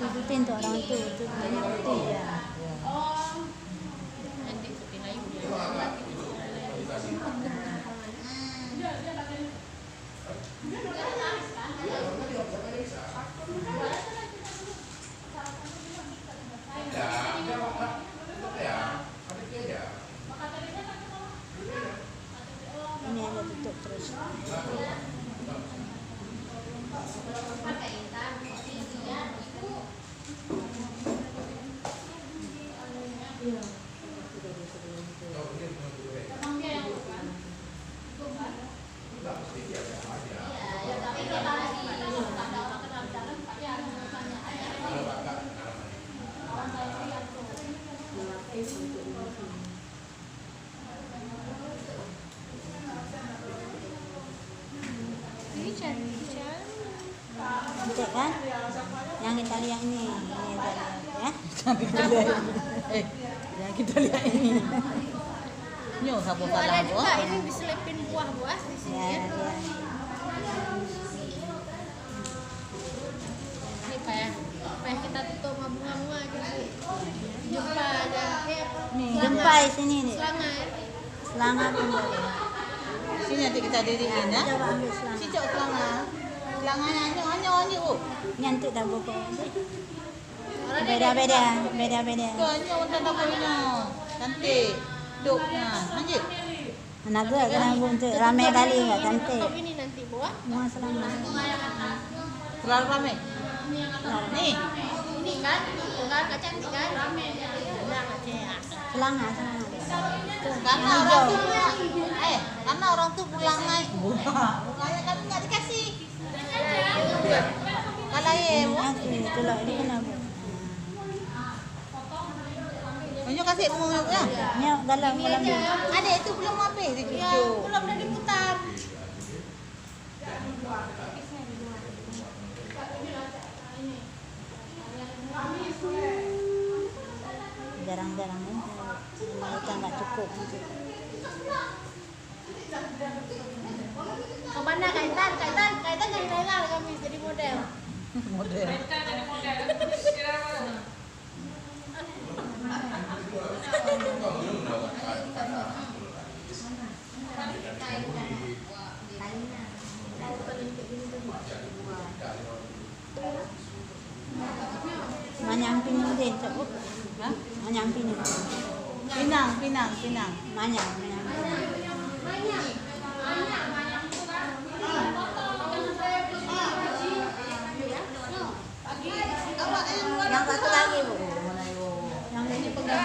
Tututin tuh orang itu banyak putih ya. nanti putih layu Ini ada tutup terus. Cantik kan? Yang kita lihat ini kita lihat, ya. Kita lihat. Yang kita lihat ini. Nyo sabu Ada salah juga buah. ini diselipin buah-buah di sini Ya, ya. ya. Ini kayak kita tutup sama bunga-bunga gitu. Jumpa aja. Nih. Jempai sini nih. Selanga ya. Selanga pun boleh. Sini nanti kita diriin ya. Coba ambil selanga. Cicok selanga. Selanganya hanya oh. Nyantik dah buku. Beda-beda. Kau hanya untuk dapurnya. Cantik. Duknya. Lanjut. Anak gue kena untuk ramai kali enggak cantik. Tutup ini nanti buah. Bunga selanga. Terlalu ramai. Nih. Ini kan, tuh kan nggak cantik kan? Rame aja. Udah nggak jelas. Selanga. Karena orang tuh karena orang tuh pulang naik bunganya kan nggak dikasih. Kalau Aku itulah ini kenapa? Banyak kasih bunganya. Ini dalam dia. Ada itu belum habis Ya, dicucuk. belum udah diputar. Jarang-jarang ini kita nggak cukup. Kemana kaitan jadi Naila kami jadi model. Model. Manyampin ini deh, cakap. Hah? Manyampin ini. Pinang. Manyampin. Yang satu lagi bu. Yang ini pegang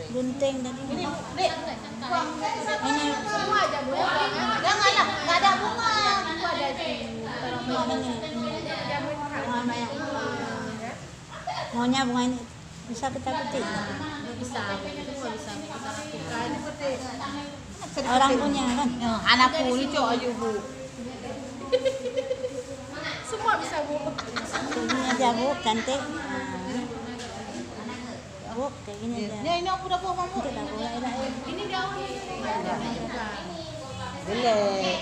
gunting tadi. Ini, Dek. Ini Semua aja bu ya. Janganlah, nggak ada bunga. Aku ada di bunga banyak. Maunya bunga ini bisa kita petik. bisa, itu nggak bisa kita lakukan. Orang punya kan. Ya, anakku lucu aja bu. Semua bisa bu. Kayak gini aja bu, cantik. Bu, kayak gini aja. Ya ini aku dapat mamu. Cantik dah bu, enak. Ini daunnya. Boleh.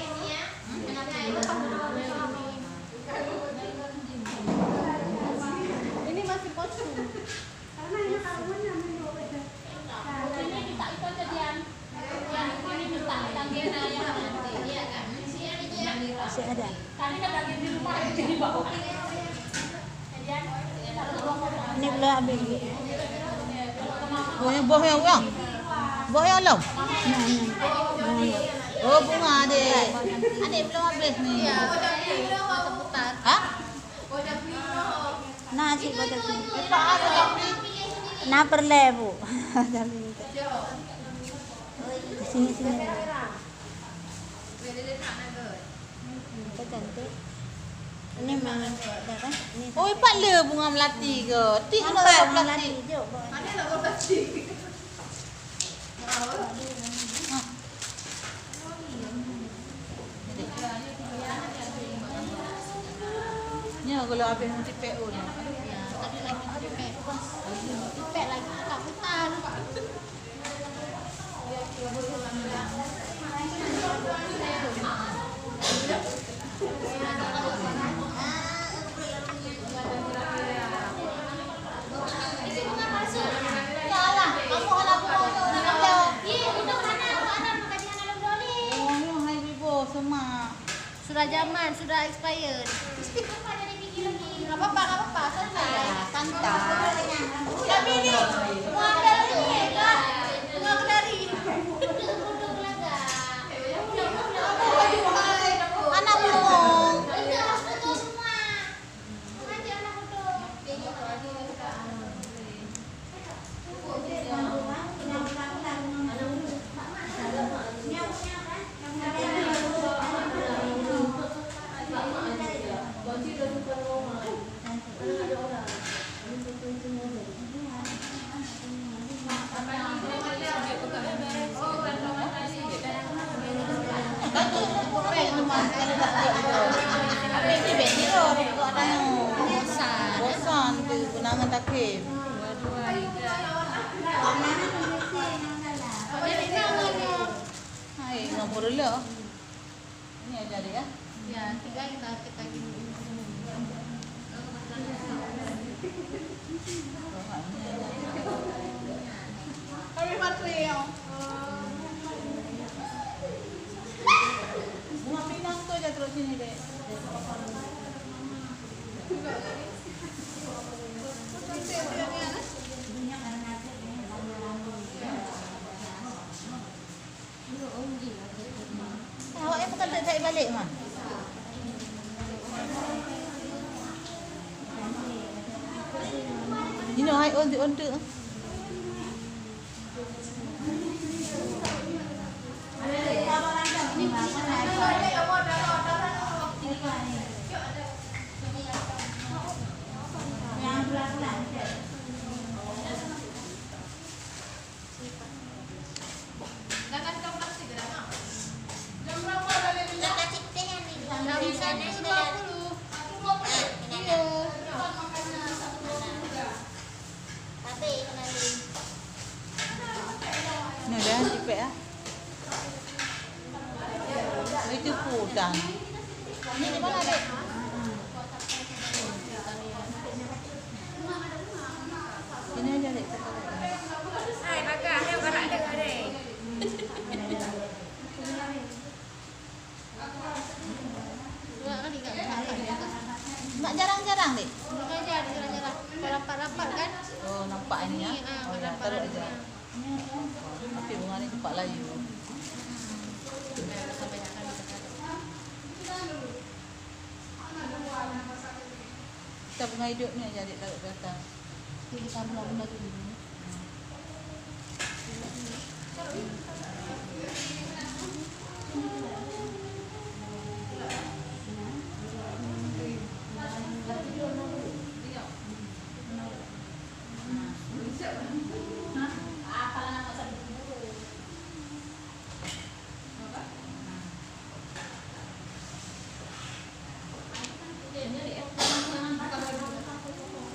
Ini masih kosong. Masih ada. Ini belum habis. Buah yang. Buah yang belum. Ini. Oh bunga adik. Adik belum habis nih. Iya. Kita putar. Hah? Nasi pada sini. Pak ada yang beli. Nah perle bu. Sini. Kita cantik. Ini memang ada kan? Ini Oh, ipat le bunga melati ke? Tik kena nampak dapat bunga melati. lagi jom. Ni kalau habis nanti PO ni. Tadi lagi dipek. Dipek lagi tak putar. Salah, kamu halang bunga ni. Oh, hai bibo semak. Sudah zaman, sudah expired. Nggak apa-apa, santai. Santai. Tapi ini, mau ambil ini, Kak. Mau dari. Anak burung. rumah sekali tak buat itu. Tapi ini beti loh, buat ada yang bosan tu benangan takkim. Dua-dua juga. Hai, nombor dulu. Ini aja dia. Ya, tinggal kita gini. Habis material. Bunga pinang tu aja terus sini deh. Awak yang bukan tak balik mah. Ini hai on tu. Ni dah cipet ah. Itu pudang. Ini di mana dek? Ini aja dek. Hai, bakar. Ayo barak dia deh. Nak jarang-jarang dek. Rapat-rapat kan? Oh nampak ini ya. Oh ya taruh aja. Tapi bunga ni cepat layu. Kita bunga hidup ni aja dek taruh ke atas. Kita benda tu dulu.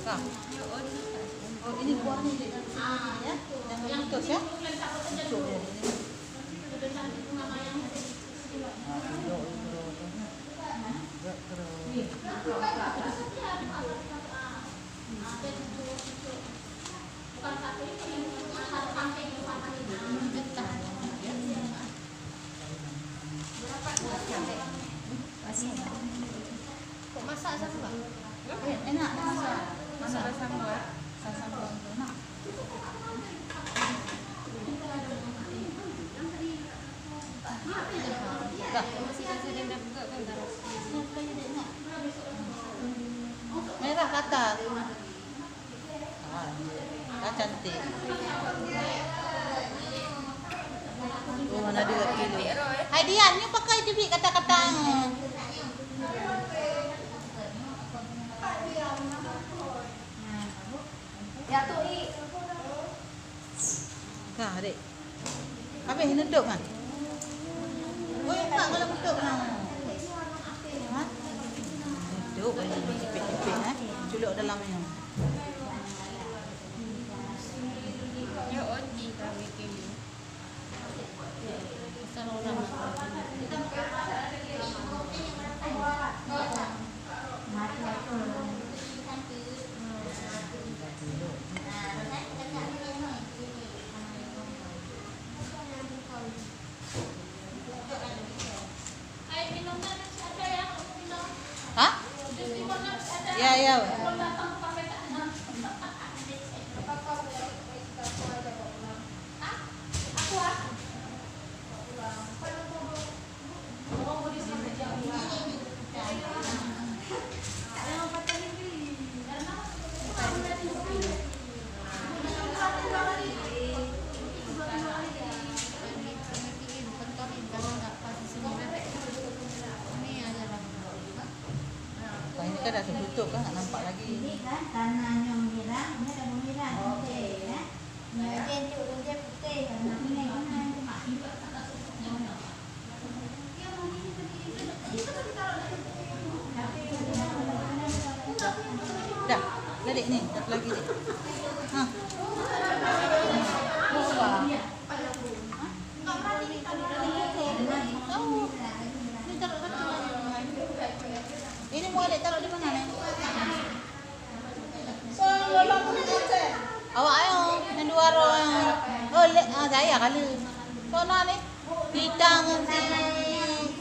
Kak. Oh ini buah ni dek. Ya. Jangan putus ya. Cucuk dia ni. Kok masak sama? Enak masak. Masak sambal. Sambal enak. Dah. Merah kata. Ah, cantik. Oh, mana dia kilo. Hai Dian, ni pakai TV kata-kata. Ya tu i. Kah, adik. Habis neduk kan? Oh, tak kalau neduk kan. Ha? Neduk ini cipit-cipit Culuk dalam ni. Ya, onti kami kini. Pasal orang. Ha? Ya, ya. Ini kan dah tertutup kan, tak nampak lagi. Ini kan tanah yang merah, ini ada merah putih ya. Ini dia putih karena ini kan mak. Adik ni, satu lagi Dik. Ha. Apa? Tahu. Ni taruh satu lagi. Ini mau adik taruh di mana ni? Awak ayo, yang dua orang. Oh, saya kali. Sona ni. Kita ngerti.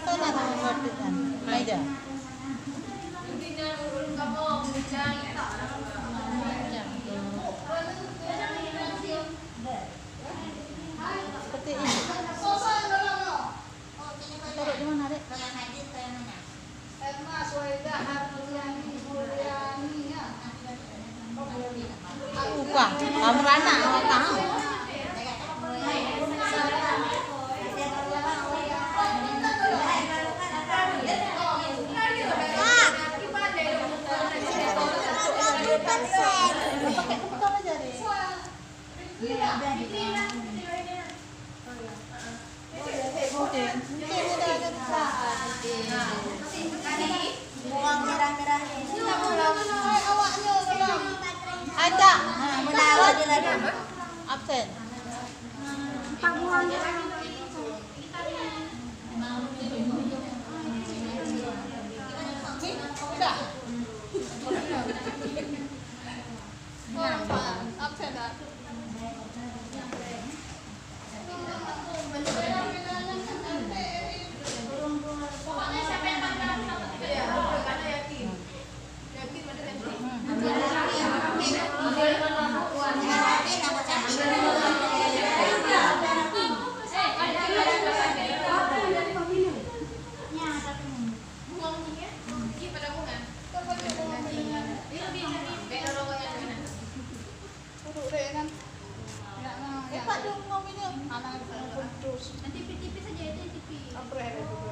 Sona sama ngerti kan. Aida. Seperti ini. Taruh di mana, Dek? Bukan, kamu anak awak tahu. Buang merah-merah. Ada. Menawa je lagi. Absen.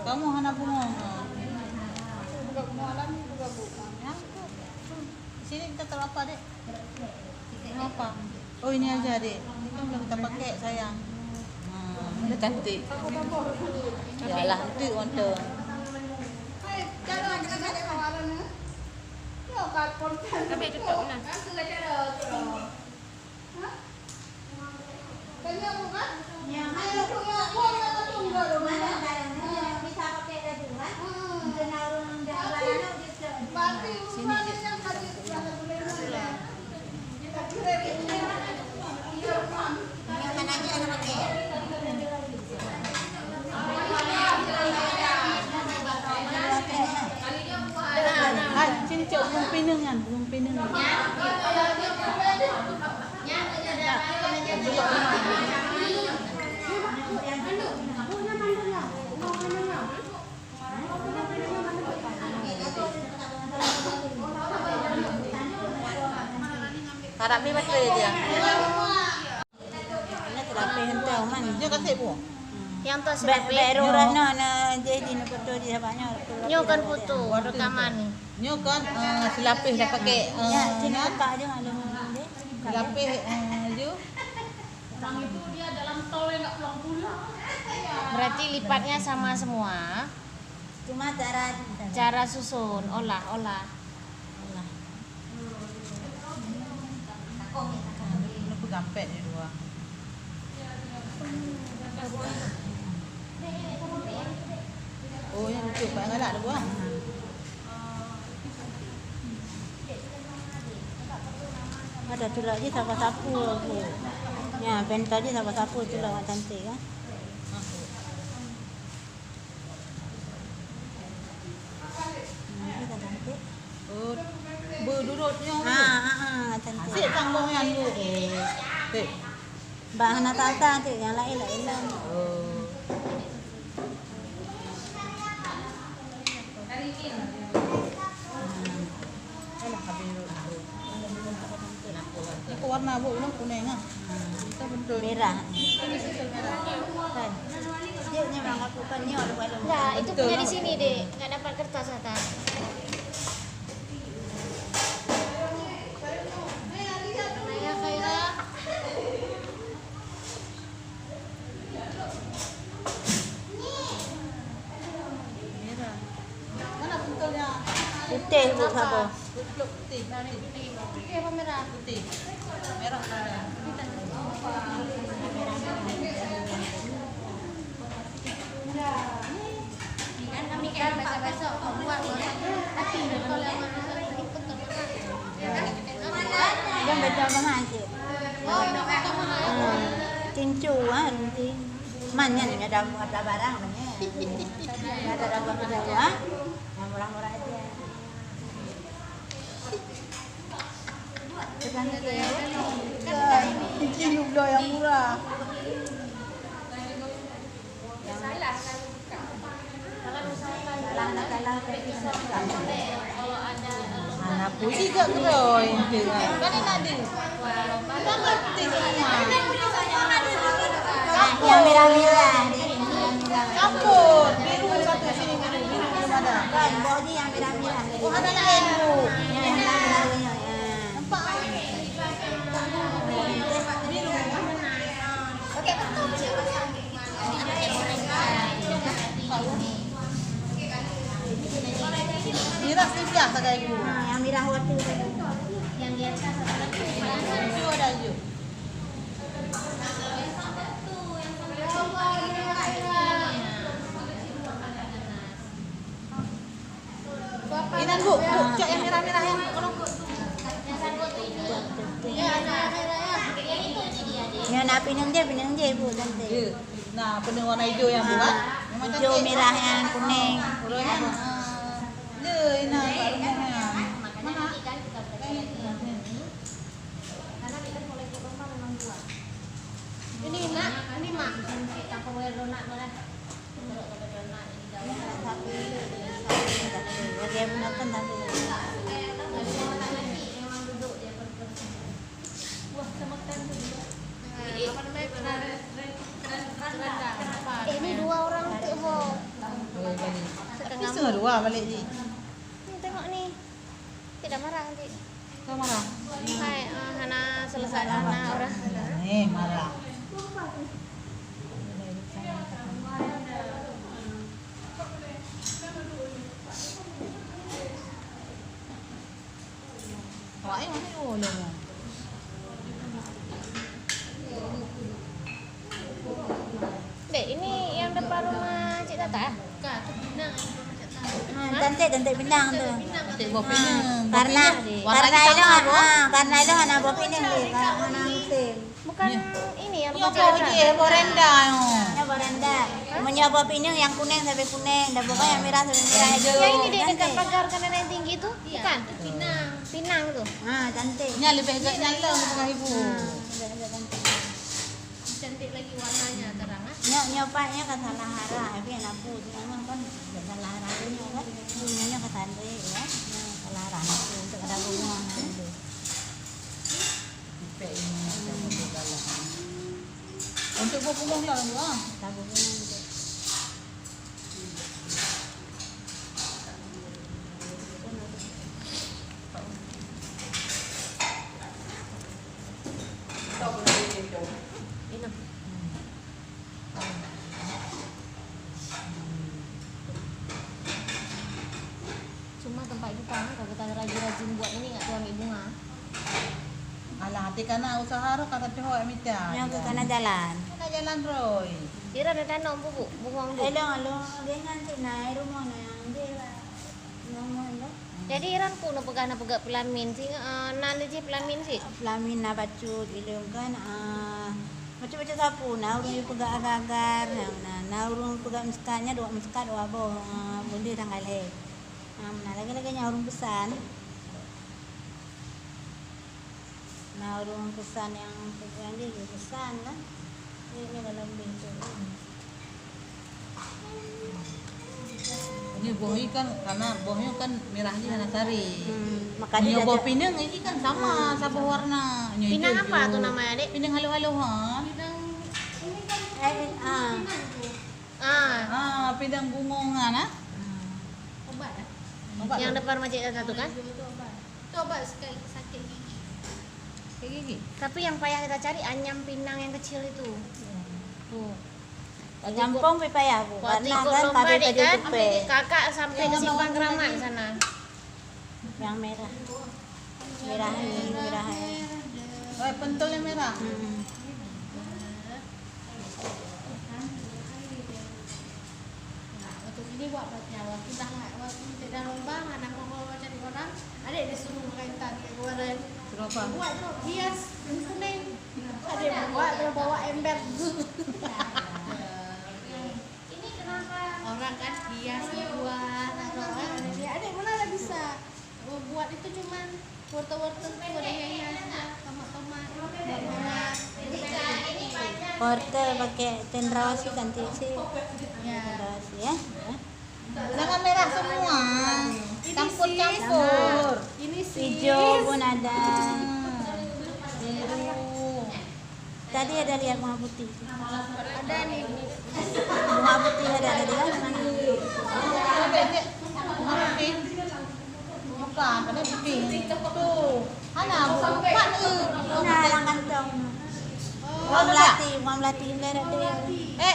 Kamu hana bunga. Sini kita taruh apa, Dek? Apa? Oh, ini aja, Dek. Ini boleh kita pakai, sayang. Udah cantik. Yalah, cantik untuk. Ambil tutup nah. Sini cok belum pinang kan, belum pinang. Harap ni macam dia. Ini terapi hentai man. Dia kasih bu. Yang tu sebab Baru rana na jadi na foto di sabanya. nyo kan foto rekaman ni. Nyo kan silapih dah pakai Ya, sini buka aja malu. silapih je. Orang itu dia dalam tol yang nggak pulang-pulang. Berarti lipatnya sama semua. Cuma cara Cara susun, olah. Ini pegampet ni dua. Oh, yang lucu banget galak tu buang. ada tu lagi sapu-sapu aku. Ya, pen tadi sapu-sapu tu lah cantik kan. Kita cantik. Oh, berduduknya. Cantik. Sik sambung yang tu. Sik. Bahan tata tu yang lain lah hilang. Oh. Alah habis tu. Ini warna bu, ini kuning ah. Kita bentuk Merah. Kan. Dia ni memang aku kan ni orang buat. Enggak, itu punya di sini, Dek. Enggak dapat kertas atas. Naya Khaira. merah. Mana bentulnya? Putih bu apa? Putih. Putih apa merah? Putih. Merah ada. Kan kami kayak besok-besok mau buat tapi kalau yang ikut Yang baca bahan sih. oh Cincuan sih. Mannya nih ada barang banyak. Ada barang Jawa. Yang murah-murah aja. Sekarang Ini juga yang murah. Anak putih gak keroy. Kan ini ada. Kan putih semua. yang merah-merah. Kapur. Biru satu sini biru. Biru belum ada. Kan body yang merah-merah. Oh ada biru. Yang merah-merah. Nampak? Mirah sejak tak kayak gini. Yang merah waktu yang di atas Itu ada hijau. Ini bu, cek yang merah-merah yang kalau yang nak pinang je bu cantik. Ya. Nah, penuh warna hijau yang buat. Hijau merah yang kuning. Le, ini rumahnya. ini nak ini mak campur air donat boleh Dia gunakan tadi. ini dua orang tu ho Tapi setengah dua balik ni. tengok ni tidak marah nanti Kau marah? hai Hana selesai Hana orang Marah. Wah, ini mana boleh mo? Dek, ini yang depan rumah Cik Tata? Cantik pinang tu. Cantik buah pinang. Karena itu anak buah pinang dia, anak musim. Bukan ini yang Ini rumah apa Cik lagi? Tata? Borenda. Ya beranda. Punya buah pinang yang kuning sampai kuning, dan bukan yang merah sampai merah aja. Yang ini dek dekat pagar kanan yang tinggi tu? Bukan? Pinang. Pinang tu? Cantik. Ini lebih agak nyala untuk ibu. Cantik lagi warnanya terang ah. Nyopanya ke salah hara, tapi anak putih memang kan salah haranya kan. Bunganya ke santri ya. Salah hara untuk ada bunga nanti. Untuk buah puluh lah buah. Tabu bunga nanti. Cuma tempat itu kan kalau kita rajin-rajin buat ini nggak tuh ambil bunga. Alah, hati kana usaha ro kata cowok minta. Yang ke kanan jalan. Kana jalan Roy. Kira ada tanam pupuk, bunga dulu. Elong dia nanti naik rumah yang dia. Ngomong lo. Jadi Iran pun nak pegang pelamin sih, nan je pelamin sih. Flamin na bacut ilum kan macam-macam sapu na urung pegang agar-agar na urung pegang miskanya dua miskat dua boh bundi tanggal he. Nah lagi-lagi nya urung pesan. Nah urung pesan yang pegang dia pesan kan. Ini dalam pintu. Ini buah kan karena buahnya kan merah di sana sari. Makanya Ini buah pinang ini kan sama satu warna. Ini Pinang hijau. apa tuh namanya dek? Pinang halu-haluan. Pinang bungongan ah. Obat dah. Obat Yang depan Masjid Tata tu kan? Itu obat sekali sakit gigi. kayak gigi. Tapi yang payah kita cari anyam pinang yang kecil itu. Tuh. Gampang pipaya bu. Waktu Karena ikut kan lomba kami dek pada kan, tupe. kakak sampai ke simpang Keramat sana. Yang merah. Merah ini, merah ini. Oh, pentol yang merah. Untuk ini buat waktu tidak lomba anak mau cari orang, adik disuruh kaitan ke kemarin. Suruh apa? Buat tuh hias kuning. Adik buat terus bawa ember. Ini kenapa? Orang kan hias buat orang dia adik mana lah bisa buat itu cuman wortel-wortel tuh ada hias tomat-tomat Porter pakai cendrawasih ganti sih. ya. Cendrawasih ya. Jangan merah semua. Campur-campur. Ini sih Hijau pun ada. Biru. Tadi ada lihat bunga putih. ada nih. Bunga putih ada tadi kan mana? Ada cek. Mana pink? Bukan, pada pink. Tuh. Hana, bukan Nah, orang kantong. Bunga melati merah dia.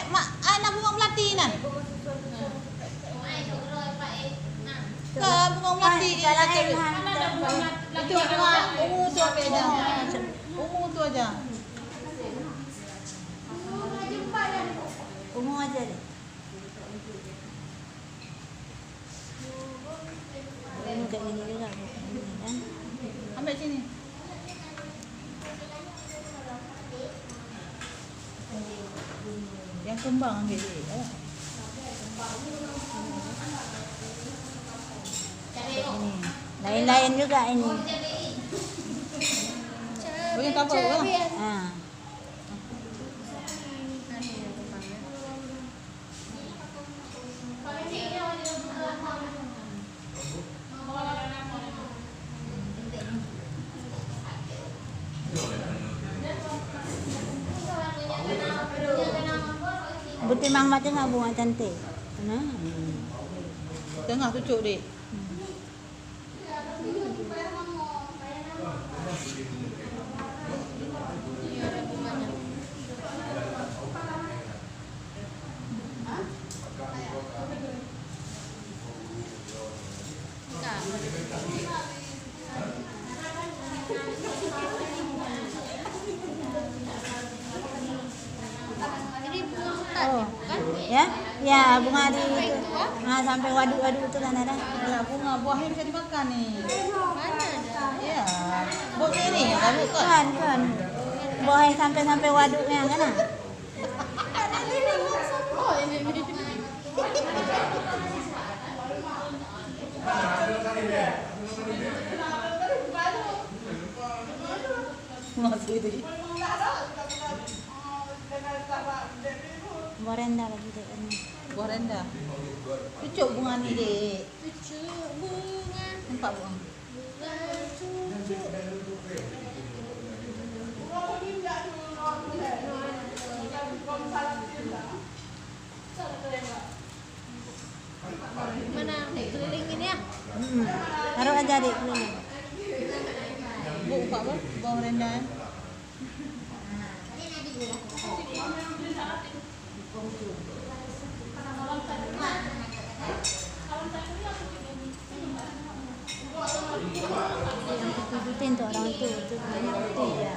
mak, anak bunga melati nan. Ke bunga melati Jalan cewek. hantam. Itu bunga ungu tu beda. Ungu tu aja. Ungu aja deh. Ungu kayak gini juga kan? Ambil sini. Yang kembang ambil dia. Oh. Ini. Lain-lain juga ini. Oh, yang tak apa lah. Ah. Buti Mang Mat nggak bunga cantik. Nah. Tengah tucuk dek. Ini bunga hutan Oh. kan? Ya? Ya, bunga di itu. Nah, sampai waduk-waduk itu kan ada. Alah, bunga buahnya bisa dimakan nih. Mana ada? Ya. Buahnya ini, kamu kan. Kan. Boleh sampai waduknya kan? Ah? Oh ini. Masih itu. Borenda lagi deh ini. Buah rendah. Cucuk bunga ni dek. Cucuk bunga, Nampak bunga. bunga cucuk. Mana kelilingin ya? Taruh aja deh keliling. Bu, buka apa? Buah rendah. Ikutin tuh orang itu ikutin ya.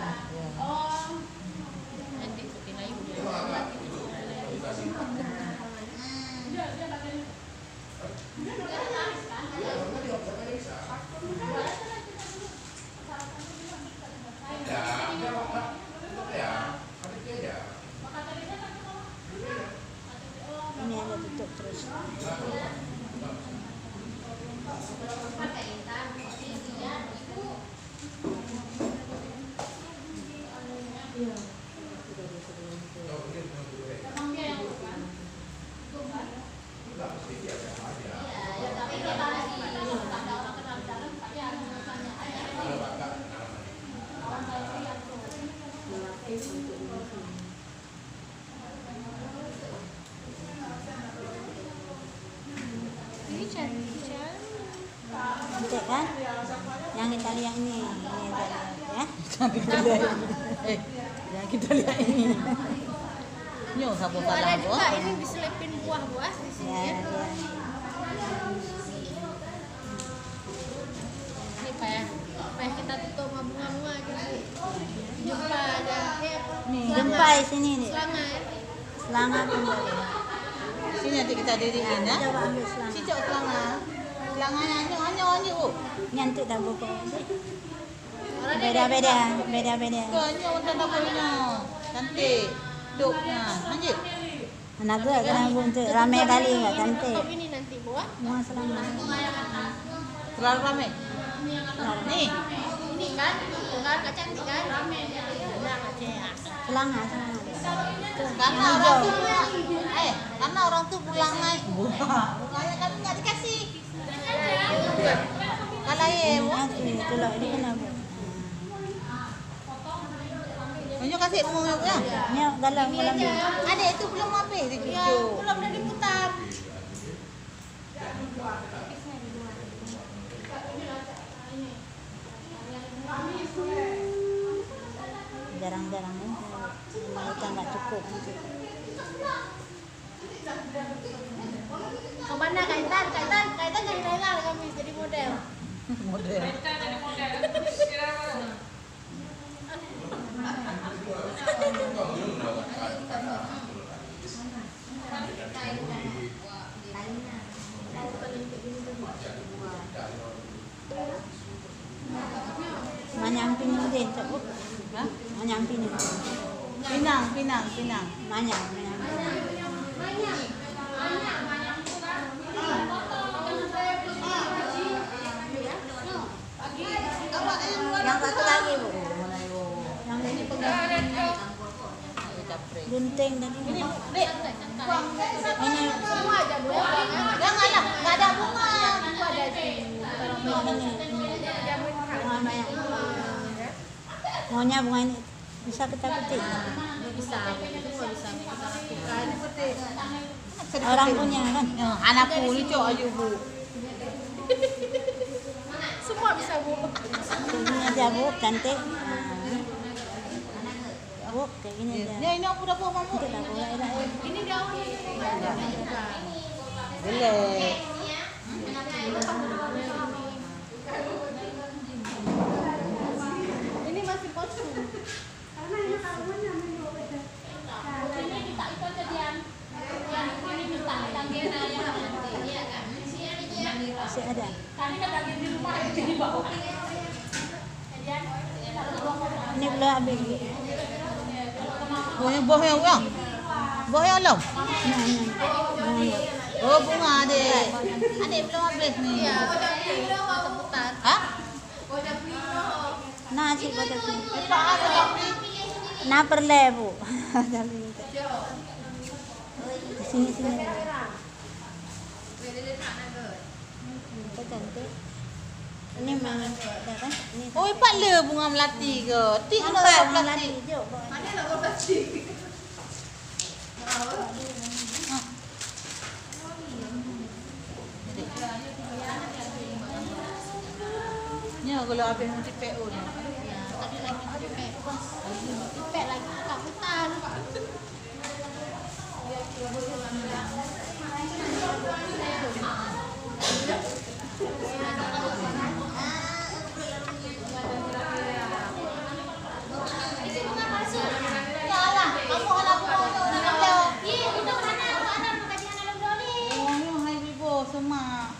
Nanti ikutin aja. Ini ada tutup terus. Ini cantik. Cantik kan? Yang kita lihat ini kita lihat ya. Jangan kita lihat ini. Jangan kita lihat ini. Nyo, sapu Ada salah juga buah. ini diselipin buah-buah di sini Ya, ya. ya. Selai sini ni. Selangor. Selangor pun boleh. Sini nanti kita diriin ya. Coba ambil selangor. Cicok selangor. Selangor hanya tu. Nyantuk tak buka. Beda-beda. Hanya untuk tak punya. Cantik. Duknya. Lanjut. Anak gue kena untuk ramai kali enggak cantik. Top ini nanti buat. Mau selangor. Terlalu ramai. Nih. Ini kan, kan cantik kan? Rame. Selangor. Karena orang tu pulang naik. Bukannya kami nggak dikasih. Kalau Aku tulak ini kenapa? Banyak kasih umumnya. Ni dalam ni. Adik itu belum habis dia Ya, cucuk. belum dah diputar. Jarang-jarang ni. Mereka enggak cukup. Kemana kaitan jadi Laila kami jadi model. Model. Kita jadi model. Kira apa? Manyampin ni deh, tak bu? Hah? Manyampin ni. Pinang. Manyampin. Yang satu lagi bu. Yang ini pegang. Gunting tadi. Ini, Dek. Ini Semua aja bu ya. Janganlah, nggak ada bunga. Itu ada di bunga banyak. Maunya bunga ini bisa kita petik. bisa. Itu nggak bisa kita lakukan. Orang punya kan. Ya, anakku lucu aja bu. Semua bisa bu. Ini aja bu, cantik. Bu, kayak gini aja. Ya ini aku dapat mamu. Itu dah boleh dah. Ini daunnya. Boleh. Ini masih kosong. Masih ada. Ini belum habis. Buah yang uang. Buah yang belum. Ini. Oh bunga adik. Adik belum habis nih. Iya. Putar. Hah? Nasi pada tu. Lepas ada tapi. Nah perle bu. Sini. Kita cantik. Ini memang dah kan? Ini. Oh, ipat le bunga melati ke? Tik kena Nampak tak bunga melati. lagi. Jom. Ya, kalau habis nanti PO ni. Tadi lagi dipek. Dipek lagi tak putar. Yalah, kamu halang bunga tu. Oh, yang hai bibo semua.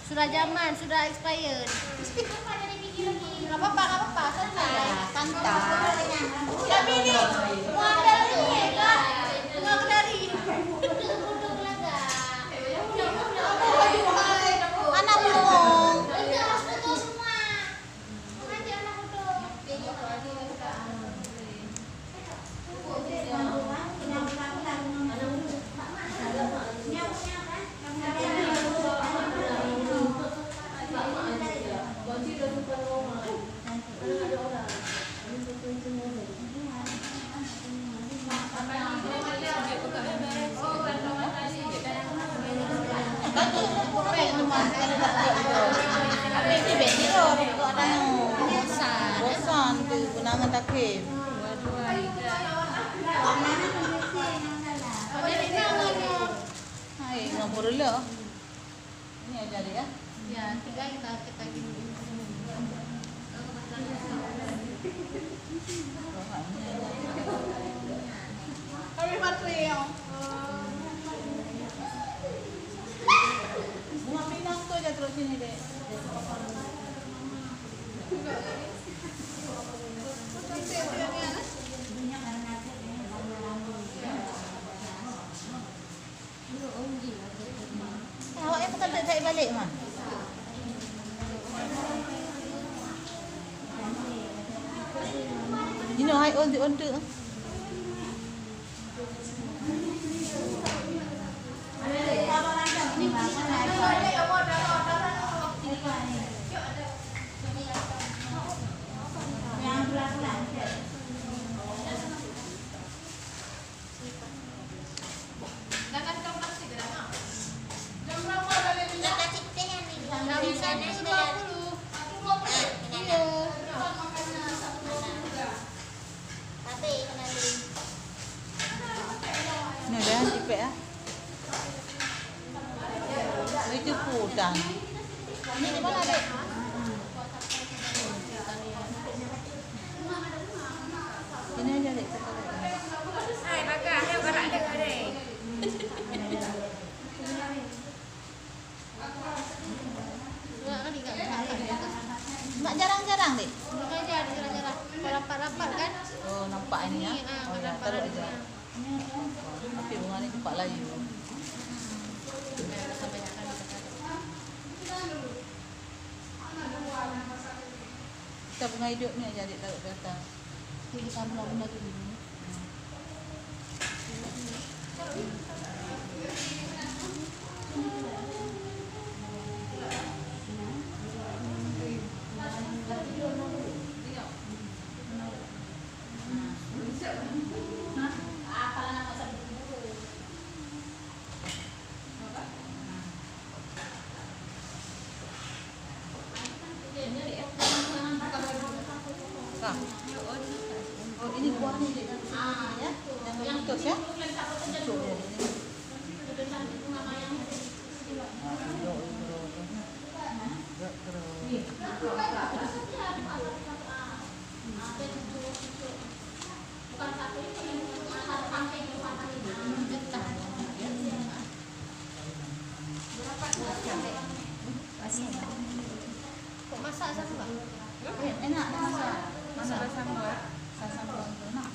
Sudah zaman, sudah expired. Enggak apa-apa, santai. Santai. Tapi ini mau dari ni kan? Mau dari. Anak burung. Bosan tu kenangan takim. Hai, nombor dulu. Ini aja dia. Ya, tinggal kita gini. Habis baterai yang. Bunga pinang tu aja terus sini deh. Awak yang bukan tak balik mah. You know, I on the Ni dah cipet ah. Itu pudang. Ini di mana dek? Ini aja dek. Hai, bakar. Ayo gerak dek dek. Mak jarang-jarang dek. Kalau rapat-rapat kan. Oh nampak ini ya. Oh ya, taruh aja. Tapi bunga ni cepat layu. Kita bunga hidup ni aja adik taruh ke atas. Kita benda tu dulu. Kak. Oh ini kuah ni dek. Ya. Jangan putus ya. Cucuk dia ni. Kok masak sama? Enak masak. Masak sambal. Sambal enak.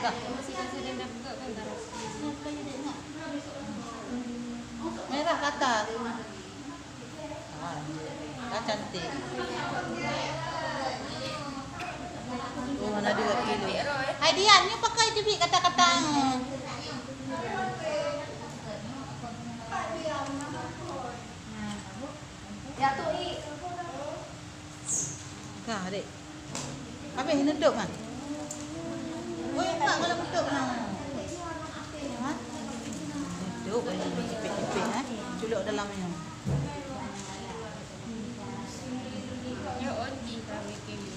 Dah. Merah kata. Ah, cantik. Oh, mana dia kilo. Hai Dian, ni pakai je kata-kata. Ya tu i. Kah, adik. Habis neduk kan? Oh, tak kalau neduk kan. Ha? Neduk ni cipit-cipit Culuk dalam ni. Ya onti kami kili.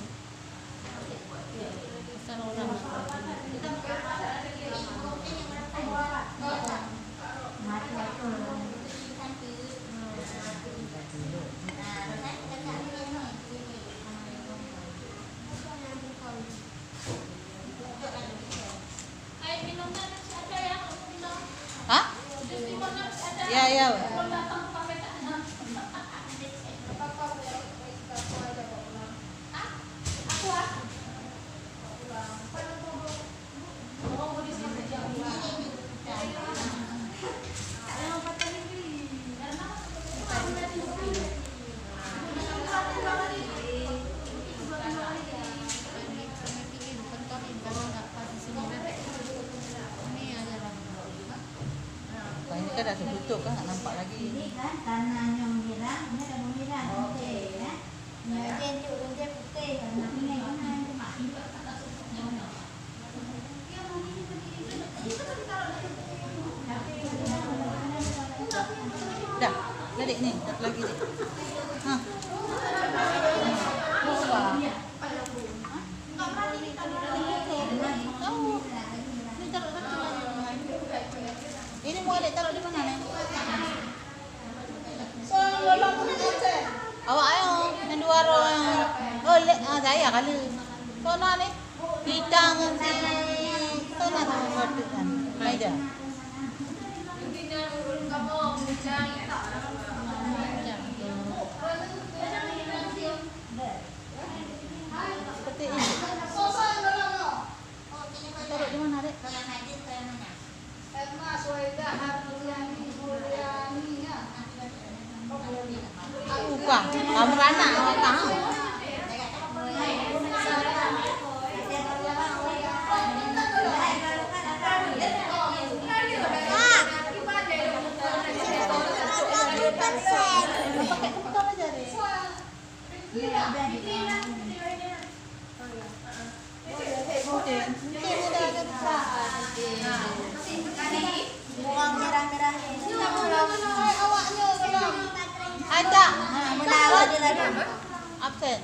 Pasal orang. Ha? Ya, ya. Ini kan dah tertutup kan, tak nampak lagi. Ini kan tanah yang merah, ini ada merah putih ya. Yang dia putih karena ini kan Dah, adik ni, satu lagi ni. Ha. Ini mau adik taruh di mana ni? Awak ayo, yang dua orang. Oh, saya kali. Sono ni kita ngerti. Sono tu ngerti kan. Aida. Seperti ini. Taruh di mana, Dek? Bukan, kamu anak awak tahu. Pakai kepala aja deh. Buang merah-merah. Ada. Menawa dia lagi. Absen.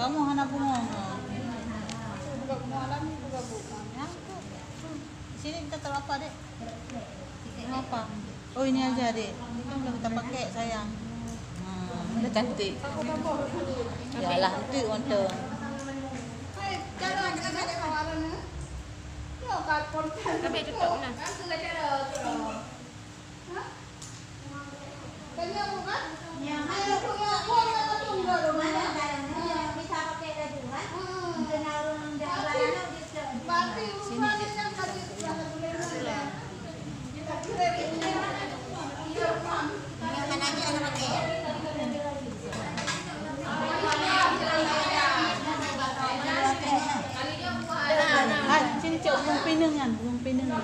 Kamu hana bunga. Sini kita taruh apa, Dek? Apa? Oh, ini aja, Dek. Ini kan udah kita pakai, sayang. Udah cantik. Yalah, itu untuk. Ambil tutup mana? Sini cok belum pinengan, belum pinengan.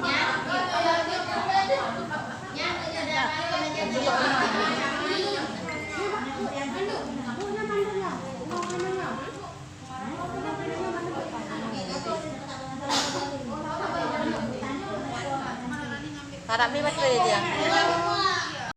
Harap ni betul dia.